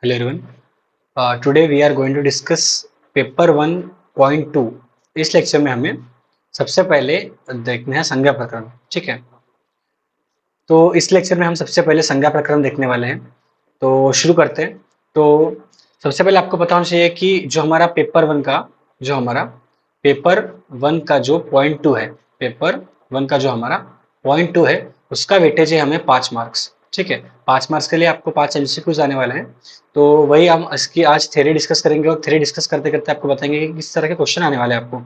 Hello everyone. Today we are going to discuss paper 1.2। इस lecture में हमें सबसे पहले देखना है संज्ञा प्रकरण। ठीक है, तो इस लेक्चर में हम सबसे पहले संज्ञा प्रकरण देखने वाले हैं। तो शुरू करते हैं। तो सबसे पहले आपको पता होना चाहिए कि जो हमारा पेपर वन का जो पॉइंट टू है, पेपर वन का जो हमारा पॉइंट टू है उसका वेटेज है हमें 5 मार्क्स। ठीक है, 5 मार्क्स के लिए आपको 5 MCQs आने वाले हैं। तो वही हम इसकी आज थ्योरी डिस्कस करेंगे और थ्योरी डिस्कस करते करते आपको बताएंगे कि किस तरह के क्वेश्चन आने वाले हैं आपको।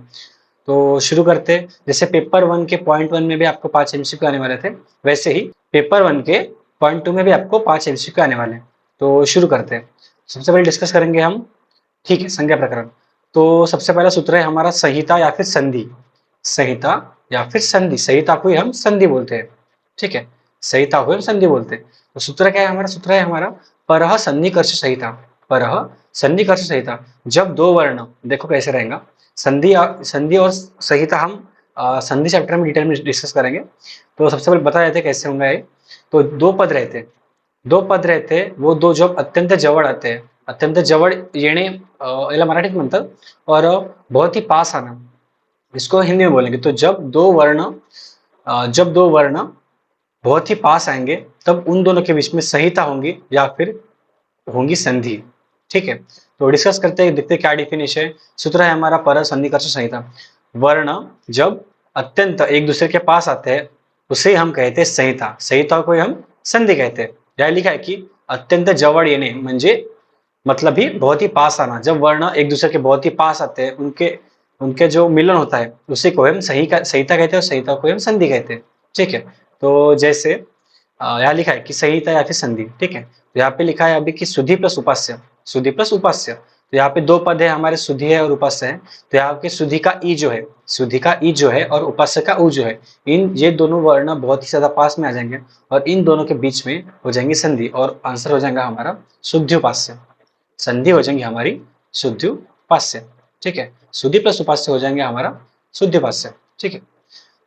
तो शुरू करते हैं। जैसे पेपर वन के पॉइंट वन में भी आपको 5 MCQ आने वाले थे, वैसे ही पेपर वन के पॉइंट टू में भी आपको 5 MCQ आने वाले हैं। तो शुरू करते हैं। सबसे पहले डिस्कस करेंगे हम, ठीक है, संज्ञा प्रकरण। तो सबसे पहला सूत्र है हमारा संहिता या फिर संधि। संहिता या फिर संधि, संहिता को ही हम संधि बोलते हैं। ठीक है, संहिता को हम संधि बोलते हैं। तो सूत्र क्या है हमारा? सूत्र है हमारा परः सन्निकर्ष संहिता। परः सन्निकर्ष संहिता। जब दो वर्ण, देखो कैसे रहेगा, संधि और संहिता हम संधि चैप्टर में डिटेल में डिस्कस करेंगे। तो सबसे पहले बता देते कैसे होंगे ये। तो दो पद रहते, वो दो जब अत्यंत जवळ आते हैं, अत्यंत जवळ येणे याला मराठीत म्हणतात, और बहुत ही पास आना, इसको हिंदी में बोलेंगे। तो जब दो वर्ण बहुत ही पास आएंगे तब उन दोनों के बीच में संहिता होंगी या फिर होंगी संधि। ठीक है, तो डिस्कस करते हैं, देखते क्या डिफिनेशन है। सूत्र है हमारा पर सन्निकर्ष संहिता। वर्ण जब अत्यंत एक दूसरे के पास आते हैं उसे हम कहते हैं संहिता, संहिता को हम संधि कहते हैं। यहाँ लिखा है कि अत्यंत जवळ येणे म्हणजे मतलब ही बहुत ही पास आना। जब वर्ण एक दूसरे के बहुत ही पास आते हैं, उनके उनके जो मिलन होता है उसी को हम संहिता कहते हैं और संहिता को हम संधि कहते हैं। ठीक है, तो जैसे यहाँ लिखा है कि संहिता या फिर संधि। ठीक है, तो यहाँ पे लिखा है अभी कि सुधि प्लस उपास्य, सुधि प्लस उपास्य। तो यहाँ पे दो पद है हमारे, सुधि है और उपास्य है। तो यहाँ पे सुधि का ई जो है, सुधि का ई जो है और उपास्य का उ जो है, ये दोनों वर्ण बहुत ही ज्यादा पास में आ जाएंगे और इन दोनों के बीच में हो जाएंगी संधि, और आंसर हो जाएगा हमारा शुद्ध्युपास्य। संधि हो जाएंगी हमारी शुद्ध्युपास्य। ठीक है, सुधि प्लस उपास्य हो जाएंगे हमारा शुद्ध्युपास्य। ठीक है,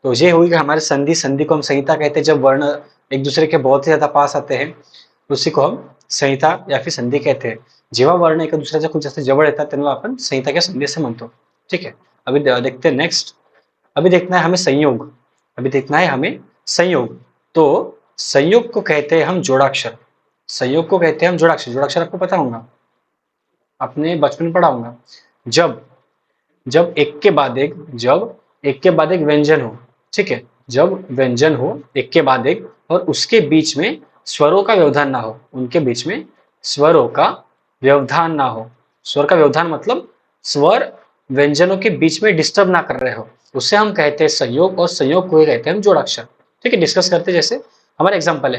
तो ये हुई कि हमारे संधि। संधि को हम संहिता कहते हैं जब वर्ण एक दूसरे के बहुत ही ज्यादा पास आते हैं, उसी को हम संहिता या फिर संधि कहते हैं। जेव्हा वर्ण एक दुसऱ्याच्या खूप जास्त जवळ येतात तेव्हा आपण संहिता किंवा संधि असे म्हणतो। ठीक है, अभी देखते हैं नेक्स्ट। अभी देखना है हमें संयोग, अभी देखना है हमें संयोग। तो संयोग को कहते हैं हम जोड़ाक्षर, संयोग को कहते हैं हम जोड़ाक्षर। जोड़ाक्षर आपको पता होगा, अपने बचपन में पढ़ा होगा। जब जब एक के बाद एक, जब एक के बाद एक व्यंजन हो, ठीक है, जब व्यंजन हो एक के बाद एक और उसके बीच में स्वरों का व्यवधान ना हो, उनके बीच में स्वरों का व्यवधान ना हो। स्वर का व्यवधान मतलब स्वर व्यंजनों के बीच में डिस्टर्ब ना कर रहे हो, उसे हम कहते हैं संयोग, और संयोग को ही कहते हैं हम जोड़ाक्षर। ठीक है, डिस्कस करते हैं। जैसे हमारा एग्जाम्पल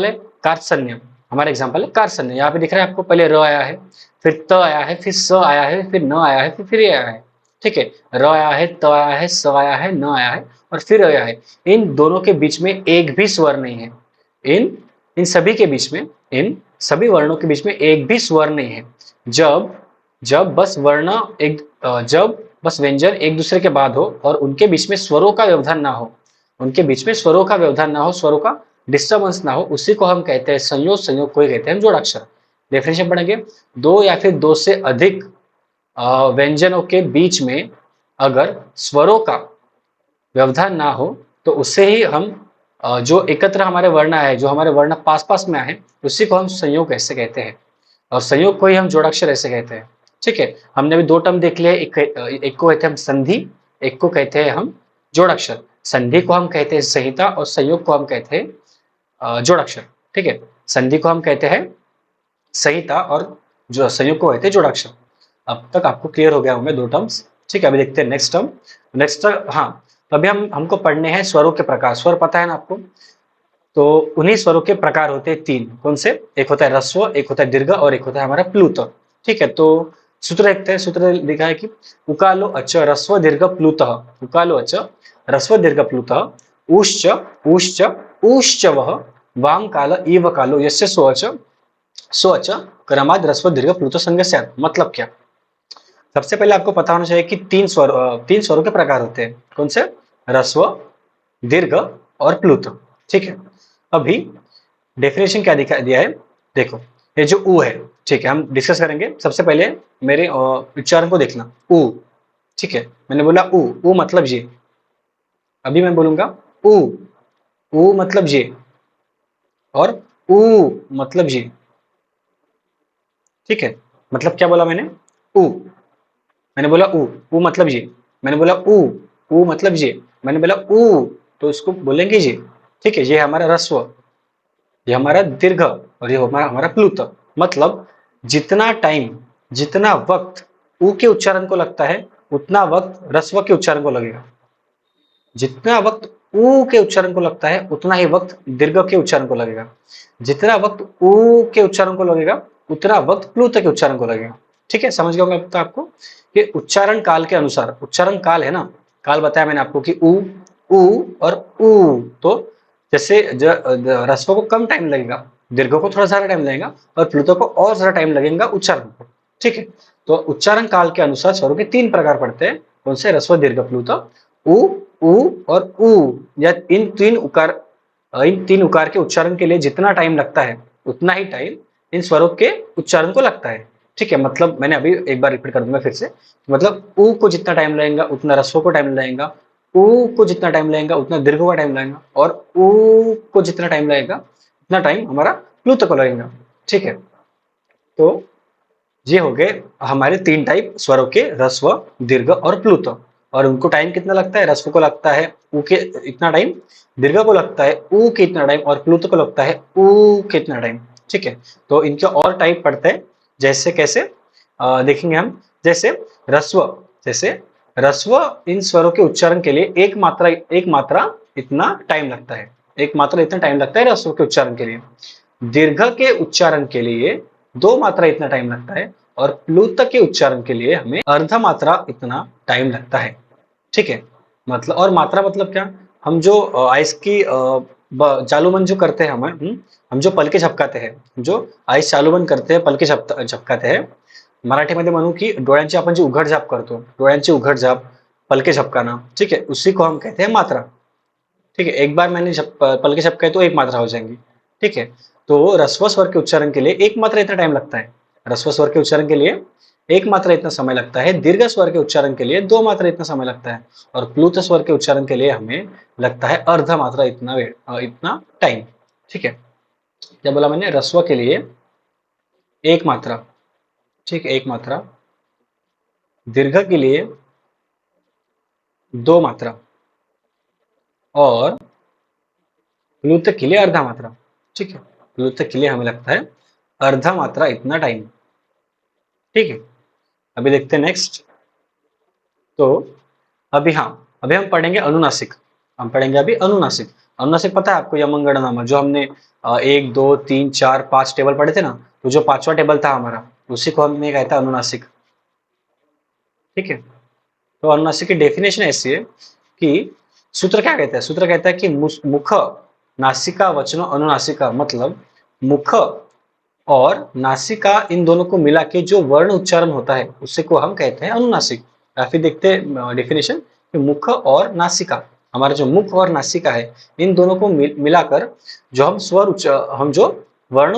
है कार्त्सन्य। हमारा एग्जाम्पल है कार्त्सन्य। यहाँ पे दिख रहा है आपको, पहले र आया है, फिर त आया है, फिर स आया है, फिर न आया है, फिर ये आया है। ठीक है, र आया है, त आया है, स आया है, न आया है और फिर आया है। इन दोनों के बीच में एक भी स्वर नहीं है। इन इन सभी के बीच में, इन सभी वर्णों के बीच में एक भी स्वर नहीं है। जब जब बस वर्ण एक जब बस व्यंजन एक दूसरे के बाद हो और उनके बीच में स्वरों का व्यवधान ना हो, उनके बीच में स्वरों का व्यवधान ना हो, स्वरों का डिस्टर्बेंस ना हो, उसी को हम कहते हैं संयोग। संयोग को ही कहते हैं हम जोड़ाक्षर। डेफिनेशन पढ़ेंगे। दो या फिर दो से अधिक व्यंजनों के बीच में अगर स्वरों का व्यवधान ना हो तो उससे ही हम जो एकत्र हमारे वर्ण आए, जो हमारे वर्ण पास पास में आए, उसी को हम संयोग ऐसे कहते हैं, और संयोग को ही हम जोड़ाक्षर ऐसे कहते हैं। ठीक है, हमने अभी दो टर्म देख लिया। एक को कहते हैं हम संधि, एक को कहते हैं हम जोड़ाक्षर। संधि को हम कहते हैं संहिता और संयोग को हम कहते हैं जोड़ाक्षर। ठीक है, संधि को हम कहते हैं संहिता और जो संयोग को कहते हैं जोड़ाक्षर। अब तक आपको क्लियर हो गया होंगे दो टर्म्स। ठीक है, अभी देखते हैं नेक्स्ट टर्म। नेक्स्ट, हाँ, तो अभी हमको पढ़ने हैं स्वरों के प्रकार। स्वर पता है ना आपको? तो उन्हीं स्वरों के प्रकार होते हैं तीन। कौन से? एक होता है ह्रस्व, एक होता है दीर्घ और एक होता है हमारा प्लुत। ठीक है, तो सूत्र देखते हैं। सूत्र लिखा है कि उकालो अच ह्रस्व दीर्घ प्लुत, उकालो अच ह्रस्व दीर्घ प्लुत, ऊश्च ऊश्च ऊश्च वह वाम काल इव कालो यस्य स्वच स्वच क्रमाद ह्रस्व दीर्घ प्लुत संज्ञा स्यात्। मतलब क्या? सबसे पहले आपको पता होना चाहिए कि तीन स्वरों के प्रकार होते हैं। कौन से? ह्रस्व, दीर्घ और प्लुत। ठीक है, अभी डेफिनेशन क्या दिया है देखो। ये जो ऊ है, ठीक है, हम डिस्कस करेंगे। सबसे पहले मेरे उच्चारण को देखना, ऊ, ठीक है। मैंने बोला ऊ मतलब ये, अभी मैं बोलूंगा ऊ, ऊ मतलब ये, और ऊ मतलब ये, ठीक है। मतलब क्या बोला मैंने, ऊ, मैंने बोला ऊ मतलब ये, मैंने बोला ऊ मतलब ये, मैंने बोला ऊ, तो इसको बोलेंगे ये, ठीक है। ये हमारा ह्रस्व, ये हमारा दीर्घ, और ये हमारा हमारा प्लुत। मतलब जितना टाइम, जितना वक्त ऊ के उच्चारण को लगता है, उतना वक्त ह्रस्व के उच्चारण को लगेगा। जितना वक्त ऊ के उच्चारण को लगता है, उतना ही वक्त दीर्घ के उच्चारण को लगेगा। जितना वक्त ऊ के उच्चारण को लगेगा, उतना वक्त प्लुत के उच्चारण को लगेगा। ठीक है, समझ गया होगा अब तो आपको कि उच्चारण काल के अनुसार, उच्चारण काल है ना, काल बताया मैंने आपको कि ऊ और ऊ, तो जैसे ह्रस्व को कम टाइम लगेगा, दीर्घ को थोड़ा ज्यादा टाइम लगेगा, और प्लुत को और ज्यादा टाइम लगेगा उच्चारण को। ठीक है, तो उच्चारण काल के अनुसार स्वरों के 3 प्रकार पड़ते हैं। कौन से, ह्रस्व, दीर्घ, प्लुत। ऊ और ऊ, या इन तीन उकार के उच्चारण के लिए जितना टाइम लगता है, उतना ही टाइम इन स्वरों के उच्चारण को लगता है। ठीक है, मतलब मैंने अभी एक बार रिपीट कर दूंगा फिर से। मतलब ऊ को जितना टाइम लगेगा, उतना ह्रस्व को टाइम लगेगा। ऊ को जितना टाइम लगेगा, उतना दीर्घ को टाइम लगेगा। और ऊ को जितना टाइम लगेगा, उतना टाइम हमारा प्लुत को लगेगा। ठीक है, तो ये हो गए हमारे 3 टाइप स्वरों के, ह्रस्व, दीर्घ और प्लुत। और उनको टाइम कितना लगता है, ह्रस्व को लगता है ऊ के इतना टाइम, दीर्घ को लगता है ऊ के इतना टाइम, और प्लुत को लगता है ऊ के इतना टाइम। ठीक है, तो इनके और टाइप पड़ते हैं। जैसे कैसे देखेंगे हम, जैसे ह्रस्व, जैसे ह्रस्व, इन स्वरों के उच्चारण के लिए एक मात्रा इतना टाइम लगता है, एक मात्रा इतना टाइम लगता है ह्रस्व के उच्चारण के लिए। दीर्घ के उच्चारण के लिए 2 मात्रा इतना टाइम लगता है, और प्लुत के उच्चारण के लिए हमें अर्ध मात्रा इतना टाइम लगता है। ठीक है, मतलब, और मात्रा मतलब क्या, हम जो आइस की चालू बंद जो करते हैं हम जो पलके झपकाते हैं, जो आइस चालू बंद करते हैं, पलके झपकाते हैं, मराठीमध्ये म्हणू की डोळ्यांची आपण जी उघडझाप करतो, डोळ्यांची उघडझाप, पलके झपकाना, ठीक है, उसी को हम कहते हैं मात्रा। ठीक है, एक बार मैंने पलके झपकाए तो एक मात्रा हो जाएंगी। ठीक है, तो ह्रस्व स्वर के उच्चारण के लिए एक मात्रा इतना टाइम लगता है, ह्रस्व स्वर के उच्चारण के लिए एक मात्रा इतना समय लगता है। दीर्घ स्वर के उच्चारण के लिए 2 मात्रा इतना समय लगता है, और प्लुत स्वर के उच्चारण के लिए हमें लगता है अर्ध मात्रा इतना टाइम। ठीक है, क्या बोला मैंने, ह्रस्व के लिए एक मात्रा, ठीक है, एक मात्रा, दीर्घ के लिए 2 मात्रा, और प्लुत के लिए अर्धा मात्रा। ठीक है, प्लुत के लिए हमें लगता है अर्धा मात्रा इतना टाइम। ठीक है, अभी देखते हैं नेक्स्ट। तो अभी, हाँ, अभी हम पढ़ेंगे अनुनासिक। हम पढ़ेंगे अभी अनुनासिक। अनुनासिक पता है आपको, यमंगणनामा, जो हमने 1 2 3 4 5 टेबल पढ़े थे ना, तो जो 5वां टेबल था हमारा, उसी को हमने कहता है अनुनासिक। ठीक है, तो अनुनासिक की डेफिनेशन ऐसी है कि सूत्र क्या कहता है, सूत्र कहता है कि मुख, नासिका, वचनो, अनुनासिका, मतलब मुख और नासिका, इन दोनों को मिला के जो वर्ण उच्चारण होता है, उसी को हम कहते हैं अनुनासिक। या फिर देखते हैं डेफिनेशन कि मुख और नासिका, हमारा जो मुख और नासिका है, इन दोनों को मिलाकर जो हम जो वर्ण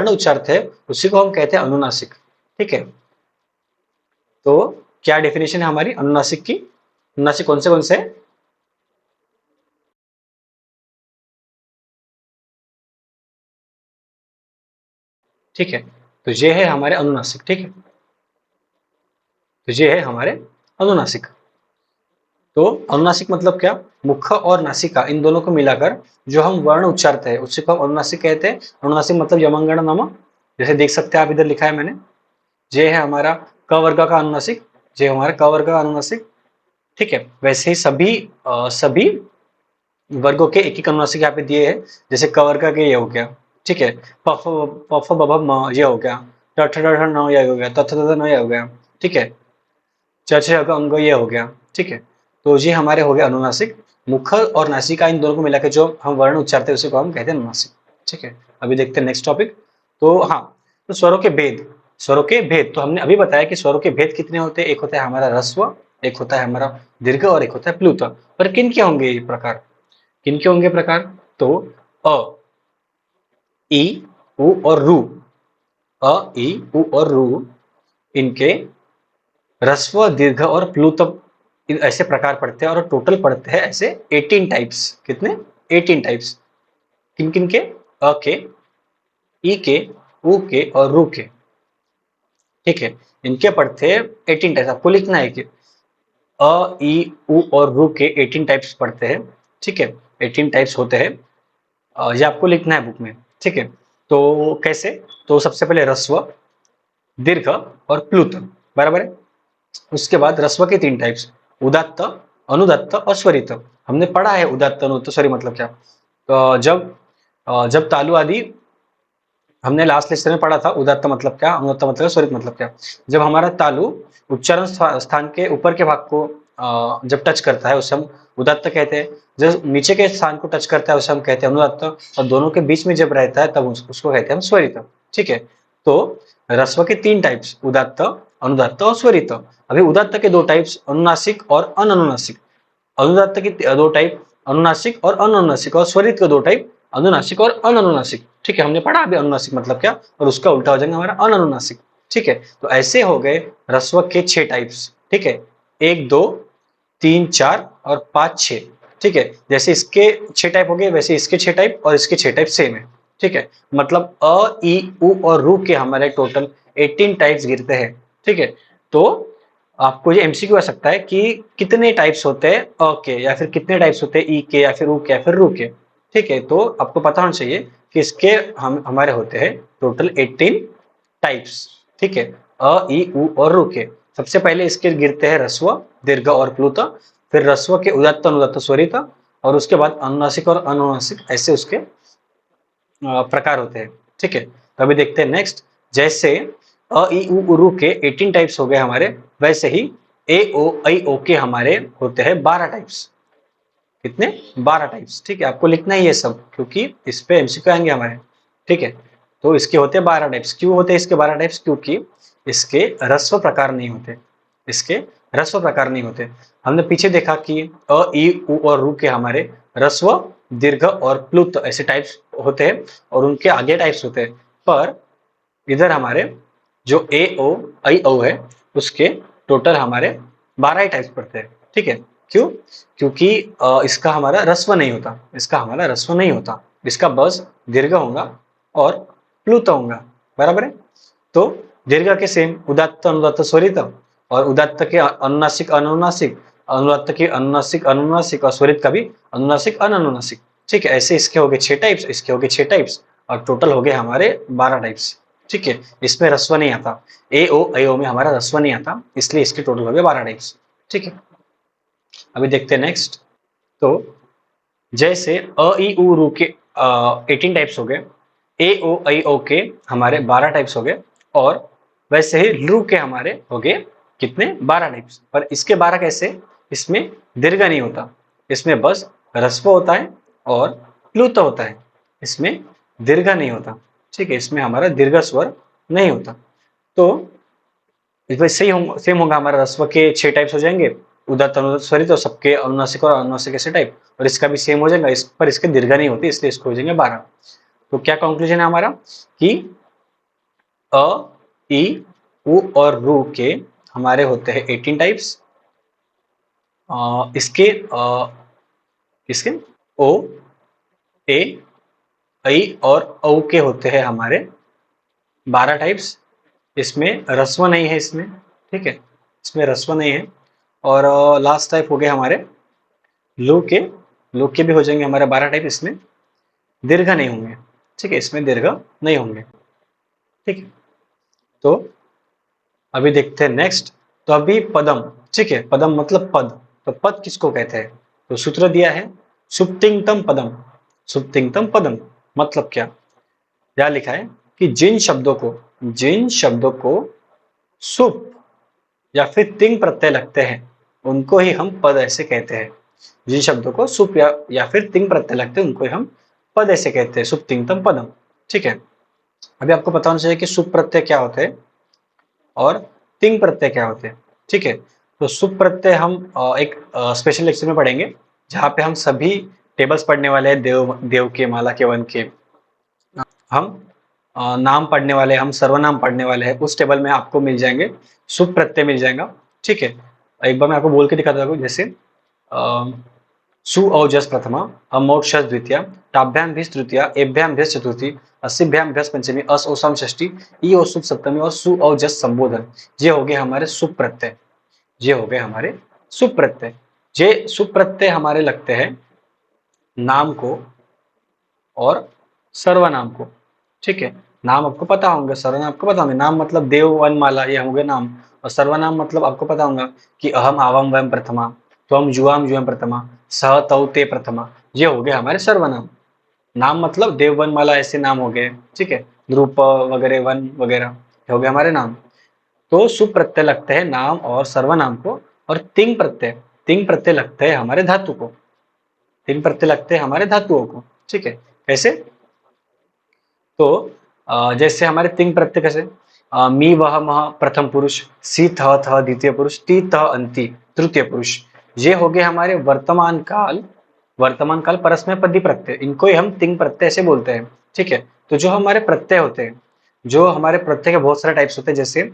उच्चारते हैं, उसी को हम कहते हैं अनुनासिक। ठीक है, तो क्या डेफिनेशन है हमारी अनुनासिक की, अनुनासिक कौन से है? ठीक है, तो ये है हमारे अनुनासिक। ठीक है, तो ये है हमारे अनुनासिक। तो अनुनासिक मतलब क्या, मुख और नासिका, इन दोनों को मिलाकर जो हम वर्ण उच्चारते हैं, उसी को हम अनुनासिक कहते हैं। अनुनासिक मतलब यमंगण नामा, जैसे देख सकते हैं आप, इधर लिखा है मैंने, ये है हमारा क वर्ग का अनुनासिक, ये हमारा क वर्ग का अनुनासिक। ठीक है, वैसे ही सभी वर्गों के एक एक अनुनासिक यहाँ पे दिए हैं। जैसे क वर्ग के ये हो गया, ठीक है, पफ पफ बभ म ये हो गया, टठ डठ न ये हो गया, तथ तथ न ये हो गया। ठीक है, चर्च अंग ये हो गया। ठीक है, तो ये हमारे हो गए अनुनासिक। मुख और नासिका, इन दोनों को मिलाकर जो हम वर्ण उच्चारते हैं, उसी को हम कहते हैं अनुनासिक। ठीक है, अभी देखते हैं नेक्स्ट टॉपिक। तो हाँ, तो स्वरों के भेद, स्वरों के भेद, तो हमने अभी बताया कि स्वरों के भेद कितने होते हैं। एक होता है हमारा ह्रस्व, एक होता है हमारा दीर्घ, और एक होता है प्लुत। पर किन के होंगे ये प्रकार, किन के होंगे प्रकार? तो अ, ई, उ और रू, अ ई उ और रू, इनके ह्रस्व, दीर्घ और प्लुत ऐसे प्रकार पढ़ते हैं और टोटल पढ़ते हैं ऐसे 18 टाइप्स। कितने? 18 टाइप्स। किन किन के? अ के, ई के, उ के और रू के। ठीक है, इनके पढ़ते हैं 18 टाइप्स। आपको लिखना है कि अ ई उ और रू के 18 टाइप्स पढ़ते हैं। ठीक है, 18 टाइप्स होते हैं। ये आपको लिखना है बुक में। ठीक है, तो कैसे? तो सबसे पहले ह्रस्व, दीर्घ और प्लुत, बराबर है। उसके बाद ह्रस्व के 3 टाइप्स, उदात्त, अनुदात्त और स्वरित। हमने पढ़ा है उदात्त अनुदात्त स्वरित मतलब क्या। तो जब तालु आदि, हमने लास्ट लेक्चर में पढ़ा था उदात्त मतलब क्या, अनुदात्त मतलब क्या, स्वरित मतलब क्या। जब हमारा तालु उच्चारण स्थान के ऊपर के भाग को जब टच करता है उसे हम उदात्त कहते हैं। जब नीचे के स्थान को टच करता है उसे हम कहते हैं अनुदात्त, और दोनों के बीच में जब रहता है तब उसको कहते हैं हम स्वरित। ठीक है, तो ह्रस्व के 3 टाइप्स, उदात्त, अनुदात्त और स्वरित। अभी उदात्त के 2 टाइप्स, अनुनासिक और अननुनासिक। अनुदात्त की 2 टाइप, अनुनासिक और अननुनासिक, और स्वरित के 2 टाइप, अनुनासिक और अननुनासिक। ठीक है, हमने पढ़ा अभी अनुनासिक मतलब क्या, और उसका उल्टा हो जाएगा हमारा अननुनासिक। ठीक है, तो ऐसे हो गए ह्रस्व के 6 टाइप्स। ठीक है, 1 2 3 4 और 5 6। ठीक है, जैसे इसके 6 टाइप हो गए वैसे इसके 6 टाइप और इसके 6 टाइप सेम है। ठीक है, मतलब अ ई उ और रू के हमारे टोटल 18 टाइप्स गिरते हैं। ठीक है, तो आपको ये एमसीक्यू आ सकता है कि कितने टाइप्स होते हैं अ के, या फिर कितने टाइप्स होते हैं ई के, या फिर उ के, या फिर रू के। ठीक है, तो आपको पता होना चाहिए कि इसके हमारे होते हैं टोटल 18 टाइप्स। ठीक है, अ ई उ और रू के। सबसे पहले इसके गिरते हैं ह्रस्व, दीर्घ और प्लुत, फिर ह्रस्व के उदात्त, अनुदात्त, स्वरित, और उसके बाद अनुनासिक और अनुनासिक, ऐसे उसके प्रकार होते हैं। ठीक है, तो अभी देखते हैं नेक्स्ट। जैसे अ ई उ रू के 18 टाइप्स हो गए हमारे, वैसे ही ए ओ ऐ ओ के हमारे होते हैं 12 टाइप्स। कितने? 12 टाइप्स। ठीक है, आपको लिखना ही है सब, क्योंकि इस पे एमसीक्यू आएंगे हमारे। ठीक है, तो इसके होते हैं 12 टाइप्स। क्यों होते हैं इसके 12 टाइप्स? क्योंकि इसके ह्रस्व प्रकार नहीं होते। इसके ह्रस्व प्रकार नहीं होते। हमने पीछे देखा कि अ ई उ और रू के हमारे ह्रस्व, दीर्घ और प्लुत ऐसे टाइप्स होते हैं, और उनके आगे टाइप्स होते हैं। पर इधर हमारे जो ए ओ ऐ ओ है उसके टोटल हमारे 12 ही टाइप्स पड़ते हैं। ठीक है, क्यों? क्योंकि इसका हमारा ह्रस्व नहीं होता, इसका हमारा ह्रस्व नहीं होता, इसका बस दीर्घ होगा और प्लुत होगा, बराबर है। तो दीर्घ के सेम उदात्त, अनुदात्त, स्वरित, और उदात्त के अनुनासिक, अनुनासिक, अनुदात्त के अनुनासिक, अनुनासिक, और स्वरित का भी अनुनासिक, अननुनासिक। ठीक है, ऐसे इसके हो गए 6 टाइप्स, इसके हो गए 6 टाइप्स, और टोटल हो गए हमारे 12 टाइप्स। ठीक है, इसमें ह्रस्व नहीं आता, ए ओ ऐ ओ में हमारा ह्रस्व नहीं आता, इसलिए इसके टोटल हो गए 12 टाइप्स। ठीक है, अभी देखते हैं नेक्स्ट। तो जैसे अ ई उ रू के 18 टाइप्स हो गए, ए ओ ऐ ओ के हमारे 12 टाइप्स हो गए, और वैसे ही रू के हमारे हो गए कितने? 12 टाइप्स। पर इसके 12 कैसे? इसमें दीर्घ नहीं होता, इसमें बस ह्रस्व होता है और प्लुत होता है, इसमें दीर्घ नहीं होता। ठीक है, इसमें हमारा दीर्घ स्वर नहीं होता। तो इसमें सही होगा, सेम होगा हमारा, ह्रस्व के 6 टाइप्स हो जाएंगे, उदात्त, अनुदात्त, स्वरित, और सबके अनुनासिक और अनुनासिक ऐसे टाइप, और इसका भी सेम हो जाएगा, इस पर इसके दीर्घ नहीं होती, इसलिए इसको हो जाएंगे 12। तो क्या कंक्लूजन है हमारा कि अ ई उ और रू के हमारे होते हैं 18 टाइप्स। इसके किसके? ओ, ए, ऐ और औ के होते हैं हमारे 12 टाइप्स। इसमें ह्रस्व नहीं है इसमें। ठीक है, इसमें ह्रस्व नहीं है। और लास्ट टाइप हो गए हमारे लू के। लू के भी हो जाएंगे हमारे 12 टाइप, इसमें दीर्घ नहीं होंगे। ठीक है, इसमें दीर्घ नहीं होंगे। ठीक है, तो अभी देखते हैं नेक्स्ट। तो अभी पदम। ठीक है, पदम मतलब पद। तो पद किसको कहते हैं? तो सूत्र दिया है, सुप्तिंगतम पदम। सुप्तिंगतम पदम मतलब क्या? क्या लिखा है कि जिन शब्दों को सुप या फिर तिंग प्रत्यय लगते हैं उनको ही हम पद ऐसे कहते हैं। जिन शब्दों को सुप या फिर तिंग प्रत्यय लगते हैं उनको ही हम पद ऐसे कहते हैं, सुप तिंगतम पदम। ठीक है, अभी आपको पता होना चाहिए कि सुप प्रत्यय क्या होते हैं और तिंग प्रत्यय क्या होते हैं। ठीक है, तो सुप प्रत्यय हम एक स्पेशल लेक्चर में पढ़ेंगे, जहाँ पे हम सभी टेबल्स पढ़ने वाले हैं, देव देव के, माला के, वन के। हम नाम पढ़ने वाले, हम सर्वनाम पढ़ने वाले हैं, उस टेबल में आपको मिल जाएंगे, सुप प्रत्यय मिल जाएगा। ठीक है, एक बार मैं आपको बोल के दिखाता हूँ, जैसे सु औजस प्रथमा, अमोक्षस द्वितीया, टाभ्याम भीष तृतीया, एभ्याम भीष चतुर्थी, अस्सिभ्याम भीष पंचमी, अस ओसम षष्ठी, ई और सुप सप्तमी और सु औजस संबोधन। ये हो गए हमारे सुप प्रत्यय, ये हो गए हमारे सुप प्रत्यय। ये सुप प्रत्यय हमारे लगते हैं नाम को और सर्वनाम को। ठीक है, नाम आपको पता होंगे, सर्वनाम आपको पता होंगे। नाम मतलब देव वन माला, ये होंगे नाम। और सर्वनाम मतलब आपको पता होगा कि अहम आवम वयम प्रथमा, त्वम जुआम जुएम प्रथमा, सह तौ ते प्रथमा, ये हो गए हमारे सर्वनाम। नाम मतलब देव वन माला ऐसे नाम हो गए। ठीक है, ध्रुप वगैरह वन वगैरह हो गए हमारे नाम। तो सुप्रत्यय लगते हैं नाम और सर्वनाम को। और तिंग प्रत्यय लगते हैं हमारे धातु को। तिंग प्रत्यय लगते हैं हमारे धातुओं को। ठीक है, कैसे? तो जैसे हमारे तिंग प्रत्यय कैसे, मी वह मह प्रथम पुरुष, सी थ थ द्वितीय पुरुष, ती त अंति तृतीय पुरुष। ये हो गए हमारे वर्तमान काल परस्मैपदी प्रत्यय, इनको ही हम तिंग प्रत्यय ऐसे बोलते हैं। ठीक है, तो जो हमारे प्रत्यय होते हैं, जो हमारे प्रत्यय के बहुत सारे टाइप्स होते हैं, जैसे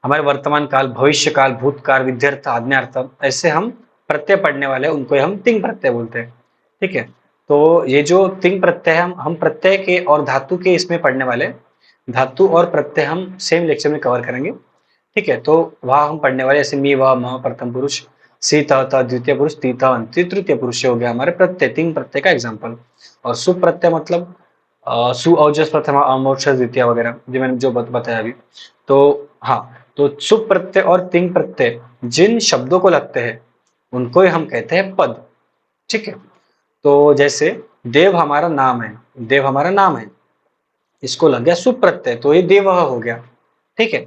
हमारे वर्तमान काल, भविष्य काल, भूतकाल, विध्यर्थ, आज्ञार्थ, ऐसे हम प्रत्यय पढ़ने वाले उनको हम तिंग प्रत्यय बोलते हैं। ठीक है, तो ये जो तिंग प्रत्यय हम प्रत्यय के और धातु के इसमें पढ़ने वाले, धातु और प्रत्यय हम सेम लेक्चर में कवर करेंगे। ठीक है, तो वहां हम पढ़ने वाले जैसे मी व म प्रथम पुरुष, सी त थ द्वितीय पुरुष, ती त अंति तृतीय पुरुष हो गया हमारे प्रत्यय, तिंग प्रत्यय का एग्जाम्पल। और सुप्रत्यय मतलब सु औजस प्रथमा, अमोक्ष द्वितीय वगैरह, जो मैंने जो बताया अभी। तो हाँ, तो सुप प्रत्यय और तिंग प्रत्यय जिन शब्दों को लगते हैं उनको ही हम कहते हैं पद। ठीक है, तो जैसे देव हमारा नाम है, देव हमारा नाम है, इसको लग गया सुप प्रत्यय, तो ये देवः हो गया। ठीक है,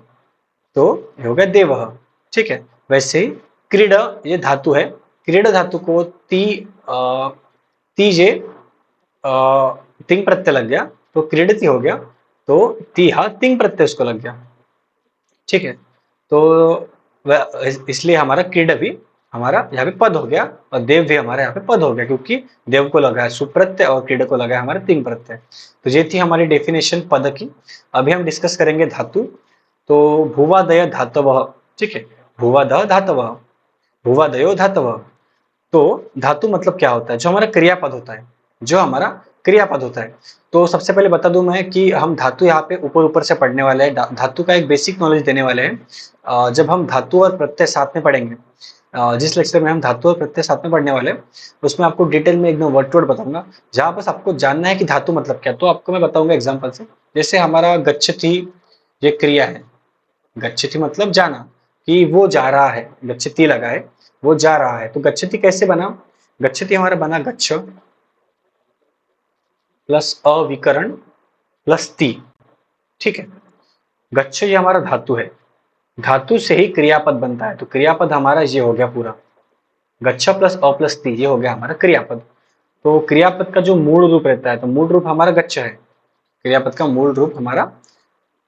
तो ये हो गया देवः। ठीक है, वैसे ही क्रीड ये धातु है, क्रीड धातु को तीजे तिंग प्रत्यय लग गया, तो क्रीडति हो गया, तो ती हा तिंग प्रत्यय उसको लग गया। ठीक है, तो इसलिए हमारा क्रीड भी हमारा यहाँ पे पद हो गया, और देव भी हमारे यहाँ पे पद हो गया, क्योंकि देव को लगा है सुप्रत्यय और क्रीड को लगा है हमारे तिंग प्रत्यय। तो ये थी हमारी डेफिनेशन पद की। अभी हम डिस्कस करेंगे धातु। तो भूवादय धातवः। ठीक है, भूवादय धातवः, भूवादयो धातवः। तो धातु मतलब क्या होता है? जो हमारा क्रियापद होता है, जो हमारा क्रियापद होता है। तो सबसे पहले बता दूं मैं कि हम धातु यहाँ पे ऊपर ऊपर से पढ़ने वाले हैं, धातु का एक बेसिक नॉलेज देने वाले हैं। जब हम धातु और प्रत्यय साथ में पढ़ेंगे, जिस लेक्चर में हम धातु और प्रत्यय साथ में पढ़ने वाले हैं, उसमें आपको डिटेल में एकदम वर्ड टू वर्ड बताऊंगा। जहां बस आपको जानना है कि धातु मतलब क्या, तो आपको मैं बताऊंगा एग्जाम्पल से। जैसे हमारा गच्छति, ये क्रिया है। गच्छति मतलब जाना, कि वो जा रहा है, गच्छति लगा है, वो जा रहा है। तो गच्छति कैसे बना? गच्छति हमारा बना गच्छ प्लस अविकरण प्लस ती। ठीक है, गच्छ ये हमारा धातु है, धातु से ही क्रियापद बनता है, तो क्रियापद हमारा ये हो गया पूरा, गच्छ प्लस अ प्लस ती, ये हो गया हमारा क्रियापद। तो क्रियापद का जो मूल रूप रहता है, तो मूल रूप हमारा गच्छ है, क्रियापद का मूल रूप हमारा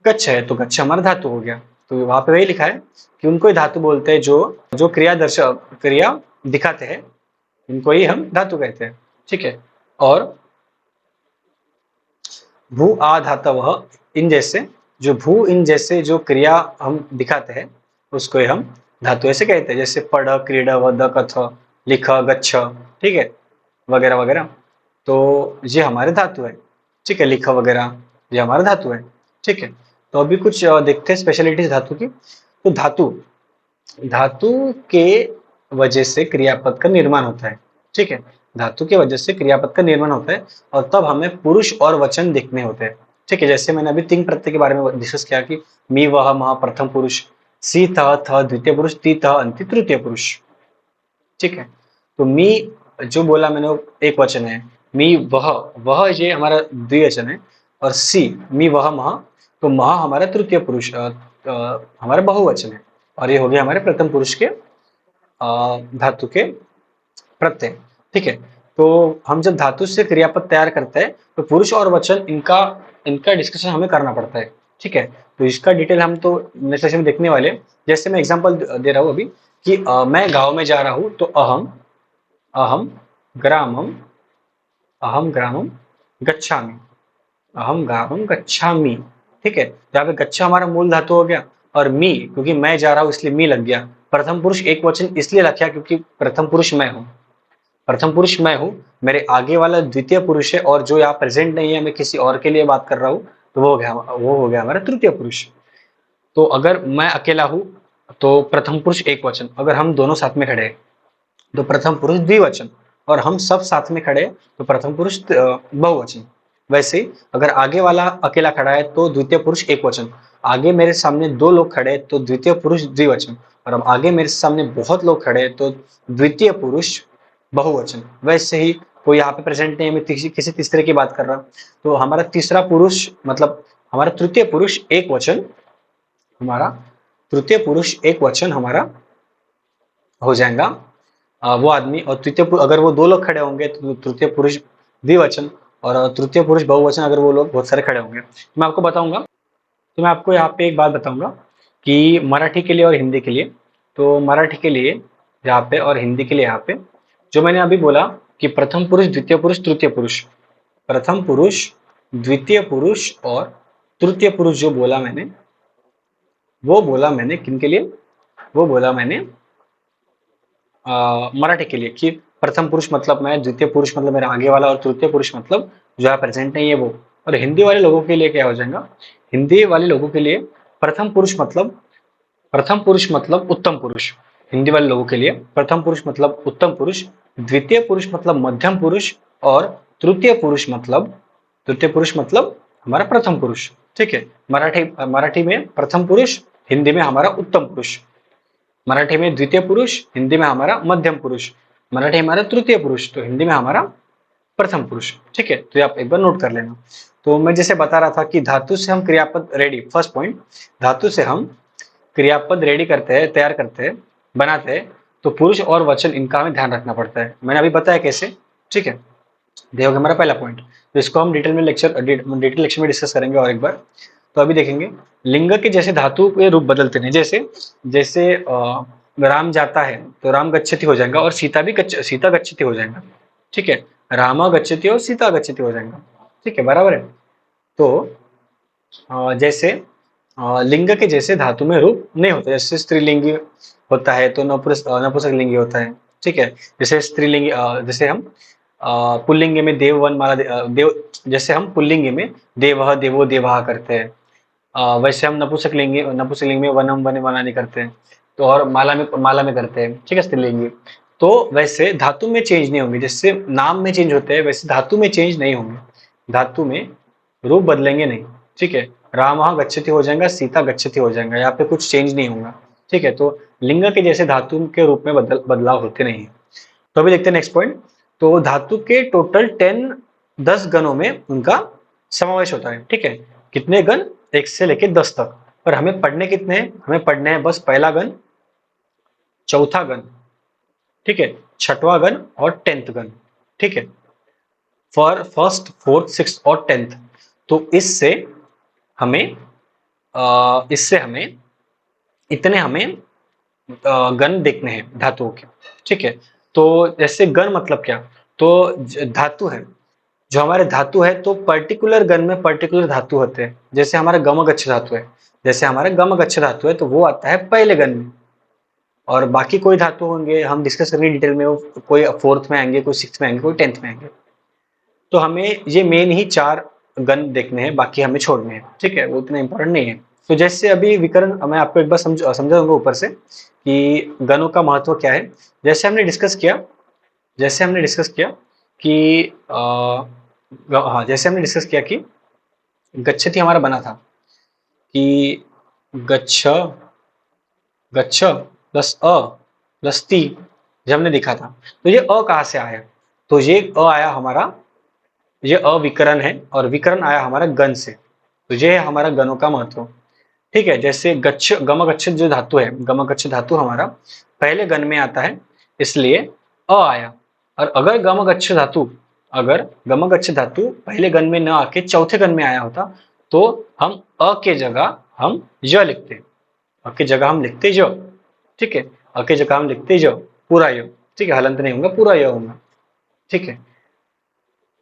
गच्छ है, तो गच्छ हमारा धातु हो गया। तो वहां पे वही लिखा है कि उनको ही धातु बोलते हैं, जो जो क्रिया दिखाते हैं, इनको ही हम धातु कहते हैं। ठीक है, और भू आ धातवः, इन जैसे जो भू इन जैसे जो क्रिया हम दिखाते हैं, उसको ही हम धातु ऐसे कहते हैं। जैसे पढ़, क्रीड, वद, कथ, लिख, गच्छ, ठीक है, वगैरह वगैरह। तो ये हमारे धातु है। ठीक है, लिख वगैरह ये हमारा धातु है। ठीक है, तो अभी कुछ देखते हैं स्पेशलिटीज धातु की। तो धातु धातु के वजह से क्रियापद का निर्माण होता है। ठीक है, धातु के वजह से क्रियापद का निर्माण होता है, और तब हमें पुरुष और वचन दिखने होते हैं। ठीक है, जैसे मैंने अभी तिंग प्रत्यय के बारे में डिस्कस किया कि मी वह मह प्रथम पुरुष, सी थ द्वितीय पुरुष, ती त अंति तृतीय पुरुष। ठीक है, तो मी जो बोला मैंने वो एक वचन है, मी वह ये हमारा द्विवचन है, और सी मी वह मह, तो मह हमारा तृतीय पुरुष हमारा बहुवचन है, और ये हो गया हमारे प्रथम पुरुष के धातु के प्रत्यय। ठीक है, तो हम जब धातु से क्रियापद तैयार करते हैं, तो पुरुष और वचन इनका इनका डिस्कशन हमें करना पड़ता है। ठीक है, तो इसका डिटेल हम तो नेक्स्ट सेशन में देखने वाले हैं। जैसे मैं एग्जांपल दे रहा हूँ अभी कि मैं गांव में जा रहा हूँ, तो अहम अहम ग्रामम अहम ग्रामम गच्छामि। अहम गावम गच्छामि। ठीक है, यहाँ पे गच्छा हमारा मूल धातु हो गया, और मी क्योंकि मैं जा रहा हूँ इसलिए मी लग गया। प्रथम पुरुष एक वचन इसलिए रखा क्योंकि प्रथम पुरुष मैं हूँ, प्रथम पुरुष मैं हूँ, मेरे आगे वाला द्वितीय पुरुष है, और जो यहाँ प्रेजेंट नहीं है, मैं किसी और के लिए बात कर रहा हूँ, तो वो हो गया हमारा तृतीय पुरुष। तो अगर मैं अकेला हूँ तो प्रथम पुरुष एक वचन, अगर हम दोनों साथ में खड़े हैं तो प्रथम पुरुष द्विवचन, और हम सब साथ में खड़े हैं तो प्रथम पुरुष बहुवचन। वैसे ही अगर आगे वाला अकेला खड़ा है तो द्वितीय पुरुष एक वचन, आगे मेरे सामने दो लोग खड़े हैं तो द्वितीय पुरुष द्विवचन, और अब आगे मेरे सामने बहुत लोग खड़े हैं तो द्वितीय पुरुष बहुवचन। वैसे ही कोई यहाँ पे प्रेजेंट नहीं है, मैं किसी तीसरे की बात कर रहा हूँ, तो हमारा तीसरा पुरुष मतलब हमारा तृतीय पुरुष एक वचन, हमारा तृतीय पुरुष एक वचन हमारा हो जाएगा वो आदमी, और तृतीय अगर वो दो लोग खड़े होंगे तो तृतीय पुरुष द्विवचन, और तृतीय पुरुष बहुवचन अगर वो लोग बहुत सारे खड़े होंगे। मैं आपको बताऊंगा, तो मैं आपको यहाँ पे एक बात बताऊंगा कि मराठी के लिए और हिंदी के लिए, तो मराठी के लिए यहाँ पे और हिंदी के लिए यहाँ पे जो मैंने अभी बोला कि प्रथम पुरुष द्वितीय पुरुष तृतीय पुरुष, प्रथम पुरुष द्वितीय पुरुष और तृतीय पुरुष जो बोला मैंने, वो बोला मैंने किन के लिए, वो बोला मैंने मराठी के लिए कि प्रथम पुरुष मतलब मैं, द्वितीय पुरुष मतलब मेरा आगे वाला, और तृतीय पुरुष मतलब जो है प्रेजेंट नहीं है वो। और हिंदी वाले लोगों के लिए क्या हो जाएगा, हिंदी वाले लोगों के लिए प्रथम पुरुष मतलब उत्तम पुरुष, हिंदी वाले लोगों के लिए प्रथम पुरुष मतलब उत्तम पुरुष, द्वितीय पुरुष मतलब मध्यम पुरुष, और तृतीय पुरुष मतलब हमारा प्रथम पुरुष। ठीक है, मराठी में प्रथम पुरुष, हिंदी में हमारा उत्तम पुरुष, मराठी में द्वितीय पुरुष, हिंदी में हमारा मध्यम पुरुष, मराठी हमारा तृतीय पुरुष, तो हिंदी में हमारा प्रथम पुरुष। ठीक है, तो ये आप एक बार नोट कर लेना। तो मैं जैसे बता रहा था कि धातु से हम क्रियापद रेडी, फर्स्ट पॉइंट, धातु से हम क्रियापद रेडी करते हैं, तैयार करते हैं, बनाते हैं, तो पुरुष और वचन इनका हमें ध्यान रखना पड़ता है। मैंने अभी बताया कैसे। ठीक है, ये हो गया हमारा पहला पॉइंट, तो इसको हम डिटेल लेक्चर में डिस्कस करेंगे और एक बार। तो अभी देखेंगे लिंग के जैसे धातु के रूप बदलते हैं, जैसे जैसे राम जाता है तो राम गच्छति हो जाएगा, और सीता गच्छति हो जाएगा। ठीक है, रामा गच्छति और सीता गच्छति हो जाएगा। ठीक है, बराबर है। तो जैसे लिंग के जैसे धातु में रूप नहीं होता, जैसे स्त्रीलिंगी होता है तो नपुंसक लिंगी होता है। ठीक है, जैसे स्त्रीलिंगी जैसे हम पुल्लिंग में देव वन माला देव, जैसे हम पुल्लिंग में देवः देवो देवाः करते हैं, वैसे हम नपुंसक लिंग में वनम वने वनानि करते हैं, तो और माला में करते हैं। ठीक है, स्त्रीलिंगी। तो वैसे धातु में चेंज नहीं होंगे, जैसे नाम में चेंज होते हैं वैसे धातु में चेंज नहीं होंगे, धातु में रूप बदलेंगे नहीं। ठीक है, रामः गच्छति हो जाएगा, सीता गच्छति हो जाएगा, यहाँ पे कुछ चेंज नहीं होगा। ठीक है, तो लिंग के जैसे धातु के रूप में बदलाव होते नहीं। तो अभी देखते हैं नेक्स्ट पॉइंट। तो धातु के टोटल 10 गणों में उनका समावेश होता है। ठीक है, कितने गण, 1 से लेके 10 तक, पर हमें पढ़ने कितने हैं, हमें पढ़ने हैं बस पहला गण, चौथा गण, ठीक है, छठवां गण और 10th गण। ठीक है, फॉर फर्स्ट, फोर्थ, सिक्स और 10th। तो इससे हमें इतने हमें गण देखने हैं धातुओं के। ठीक है, तो जैसे गण मतलब क्या, तो धातु है, जो हमारे धातु है तो पर्टिकुलर गण में पर्टिकुलर धातु होते हैं। जैसे हमारा गमगच्छ धातु है, जैसे हमारा गमगच्छ धातु है तो वो आता है पहले गण में, और बाकी कोई धातु होंगे हम डिस्कस करेंगे डिटेल में, वो कोई 4th में आएंगे, कोई 6th में आएंगे, कोई 10th में आएंगे। तो हमें ये मेन ही 4 गण देखने हैं, बाकी हमें छोड़ने हैं। ठीक है, वो इतना इंपॉर्टेंट नहीं है। तो जैसे अभी विकर्ण, मैं आपको एक बार समझा दूंगा ऊपर से कि गणों का महत्व क्या है। जैसे हमने डिस्कस किया कि हाँ, जैसे हमने डिस्कस किया कि गच्छति हमारा बना था कि गच्छ गच्छ प्लस अ प्लस ती, जब हमने देखा था, तो ये अ कहाँ से आया, तो ये अ आया हमारा, ये अविकरण है, और विकरण आया हमारा गण से, तो ये है हमारा गणों का महत्व। ठीक है, जैसे गमगच्छ जो धातु है, गमगच्छ धातु हमारा पहले गण में आता है, इसलिए अ आया। और अगर गमगच्छ धातु पहले गण में न आके चौथे गण में आया होता तो हम अ के जगह हम य लिखते, अ के जगह हम लिखते य। ठीक है, अ के जगह हम लिखते य, पूरा य। ठीक है, हलंत नहीं होगा, पूरा य होगा। ठीक है,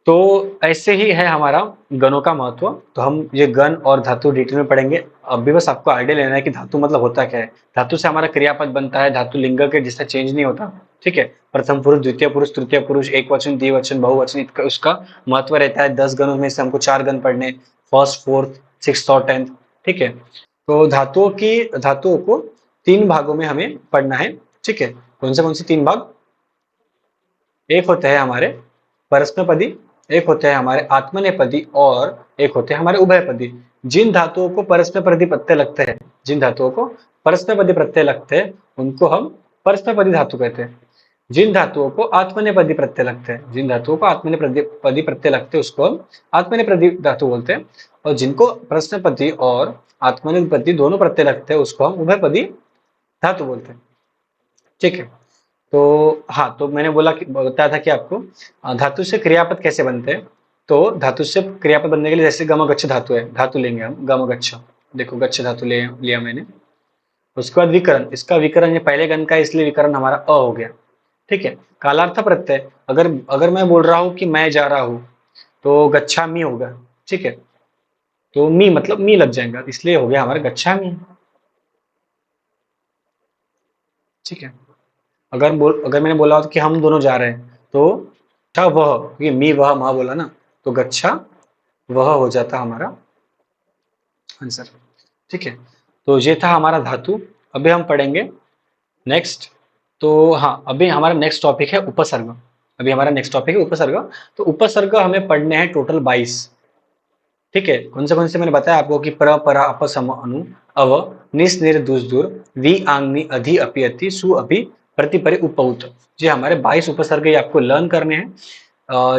तो ऐसे ही है हमारा गणों का महत्व। तो हम ये गण और धातु डिटेल में पढ़ेंगे। अभी बस आपको आइडिया लेना है कि धातु मतलब होता क्या है। धातु से हमारा क्रियापद बनता है, धातु लिंग के जिससे चेंज नहीं होता, ठीक है। प्रथम पुरुष, द्वितीय पुरुष, तृतीय पुरुष, एक वचन, द्विवचन, बहुवचन, उसका महत्व रहता है। 10 गणों में से हमको 4 गण पढ़ने, फर्स्ट, फोर्थ, सिक्स और 10th, ठीक है। तो धातुओं को 3 भागों में हमें पढ़ना है, ठीक है। कौन से 3 भाग? एक होते हैं हमारे परस्मैपदी, एक होते हैं हमारे आत्मनेपदी और एक होते हैं हमारे उभयपदी। जिन धातुओं को परस्मैपदी प्रत्यय लगते हैं, जिन धातुओं को परस्मैपदी प्रत्यय लगते हैं, उनको हम परस्मैपदी धातु कहते हैं। जिन धातुओं को आत्मनेपदी प्रत्यय लगते हैं, जिन धातुओं को आत्मनेपदी प्रत्यय लगते हैं, उसको हम आत्मनेपदी धातु बोलते हैं। और जिनको परस्मैपदी और आत्मनेपदी दोनों प्रत्यय लगते हैं, उसको हम उभयपदी धातु बोलते हैं, ठीक है। तो हाँ, तो मैंने बताया था कि आपको धातु से क्रियापद कैसे बनते हैं। तो धातु से क्रियापद बनने के लिए जैसे गमगच्छ धातु है, धातु लेंगे हम गमगच्छ। देखो गच्छ धातु लिया मैंने। उसके बाद विकरण, इसका विकरण ये पहले गण का है, इसलिए विकरण हमारा अ हो गया, ठीक है। कालार्थ प्रत्यय, अगर अगर मैं बोल रहा हूँ कि मैं जा रहा हूँ, तो गच्छामि होगा, ठीक है। तो मी मतलब मी लग जाएगा, इसलिए हो गया हमारा गच्छामि, ठीक है। अगर मैंने बोला कि हम दोनों जा रहे हैं, तो गच्छा वह, ये मी वह मा बोला ना, तो गच्छा वह हो जाता हमारा आंसर, ठीक है। तो ये था हमारा धातु। अभी हम पढ़ेंगे नेक्स्ट। तो हाँ, अभी हमारा नेक्स्ट टॉपिक है उपसर्ग। अभी हमारा नेक्स्ट टॉपिक है उपसर्ग। तो उपसर्ग हमें पढ़ने हैं टोटल 22, ठीक है। कौन से मैंने बताया आपको कि प्र, परा, अप, सम, अनु, अव, निस, निर, दुस, दुर, वि, आंग, नि, अधि, अपि, अति, सु, अपि, प्रति, परि, उपउत। ये हमारे 22 उपसर्ग ये आपको लर्न करने हैं।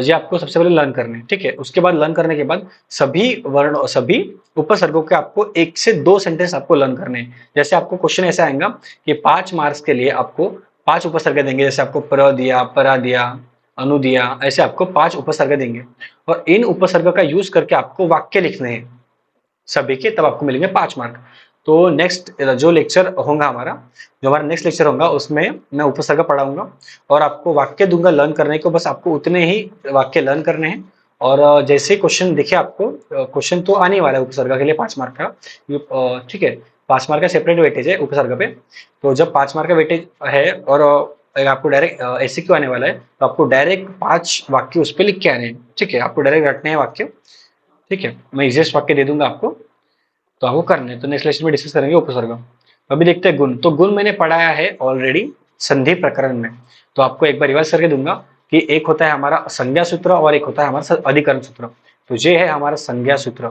ये आपको सबसे पहले लर्न करने हैं, ठीक है। उसके बाद लर्न करने के बाद सभी वर्ण, सभी उपसर्गों के आपको 1 से 2 सेंटेंस आपको लर्न करने हैं। जैसे आपको क्वेश्चन ऐसा आएगा कि 5 मार्क्स के लिए आपको 5 उपसर्ग देंगे। जैसे आपको प्र दिया, परा दिया, अनु दिया, ऐसे आपको 5 उपसर्ग देंगे। और इन उपसर्ग का यूज करके आपको वाक्य लिखने हैं सभी के, तब आपको मिलेंगे 5 मार्क। तो नेक्स्ट जो लेक्चर होगा हमारा, जो हमारा नेक्स्ट लेक्चर होगा, उसमें मैं उपसर्ग पढ़ाऊंगा और आपको वाक्य दूंगा लर्न करने को। बस आपको उतने ही वाक्य लर्न करने हैं। और जैसे क्वेश्चन दिखे आपको, क्वेश्चन तो आने वाला है उपसर्ग के लिए 5 मार्क का, ठीक है। 5 मार्क का सेपरेट वेटेज है उपसर्ग पे। तो जब 5 मार्क का वेटेज है और अगर आपको डायरेक्ट एमसीक्यू आने वाला है, तो आपको डायरेक्ट 5 वाक्य उस पर लिख के आने हैं, ठीक है। आपको डायरेक्ट रटने हैं वाक्य, ठीक है। मैं इजिएस्ट वाक्य दे दूंगा आपको, तो आपको करने हैं। तो नेक्स्ट लेक्चर में डिस्कस करेंगे उपसर्ग। अभी देखते हैं गुण। तो गुण मैंने पढ़ाया है ऑलरेडी संधि प्रकरण में, तो आपको एक बार रिवाइज करके दूंगा कि एक होता है हमारा संज्ञा सूत्र और एक होता है हमारा अधिकरण सूत्र। तो ये है हमारा संज्ञा सूत्र।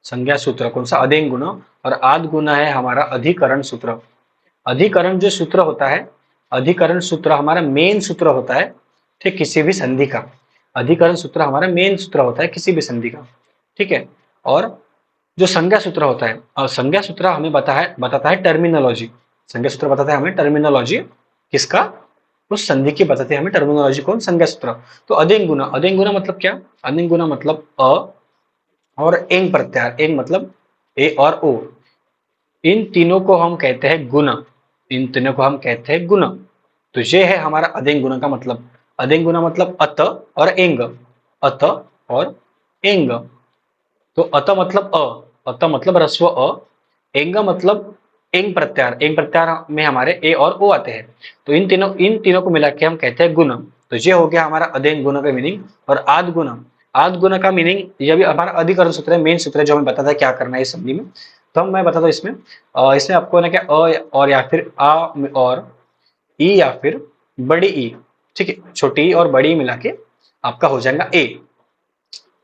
संज्ञा सूत्र कौन सा? अदेंग गुण। और आद गुण है हमारा अधिकरण सूत्र। अधिकरण जो सूत्र होता है, अधिकरण सूत्र हमारा मेन सूत्र होता है, ठीक, किसी भी संधि का। अधिकरण सूत्र हमारा मेन सूत्र होता है किसी भी संधि का, ठीक है। और जो संज्ञा सूत्र होता है, और संज्ञा सूत्र हमें बताता है टर्मिनोलॉजी। संज्ञा सूत्र बताता है हमें टर्मिनोलॉजी किसका? उस संधि की बताते हैं हमें टर्मिनोलॉजी कौन? संज्ञा सूत्र। तो अदेंग गुना, अदेंग गुना मतलब क्या? अदेंग गुना मतलब अ और एंग प्रत्याहार। एंग मतलब ए और ओ, इन तीनों को हम कहते हैं गुण। इन तीनों को हम कहते हैं गुण। तो ये है हमारा अदेंग गुण का मतलब। अदेंग गुण मतलब अत और एंग, अत और एंग। तो अत मतलब अत मतलब रस्व अ, एंग मतलब एंग प्रत्याहार। एंग प्रत्याहार में हमारे ए और ओ आते हैं। तो इन तीनों को मिला के हम कहते हैं गुण। तो ये हो गया हमारा अदेंग गुण का मीनिंग। और आद गुण, आद गुण का मीनिंग यह भी हमारा अधिकरण सूत्र है, मेन सूत्र है, जो हमें बताता है क्या करना है इस संधि में। तो मैं बताता हूँ इसमें। इसमें आपको ना क्या अ और या फिर आ और ई या फिर बड़ी ई, ठीक है, छोटी ई और बड़ी ई मिला के आपका हो जाएगा ए।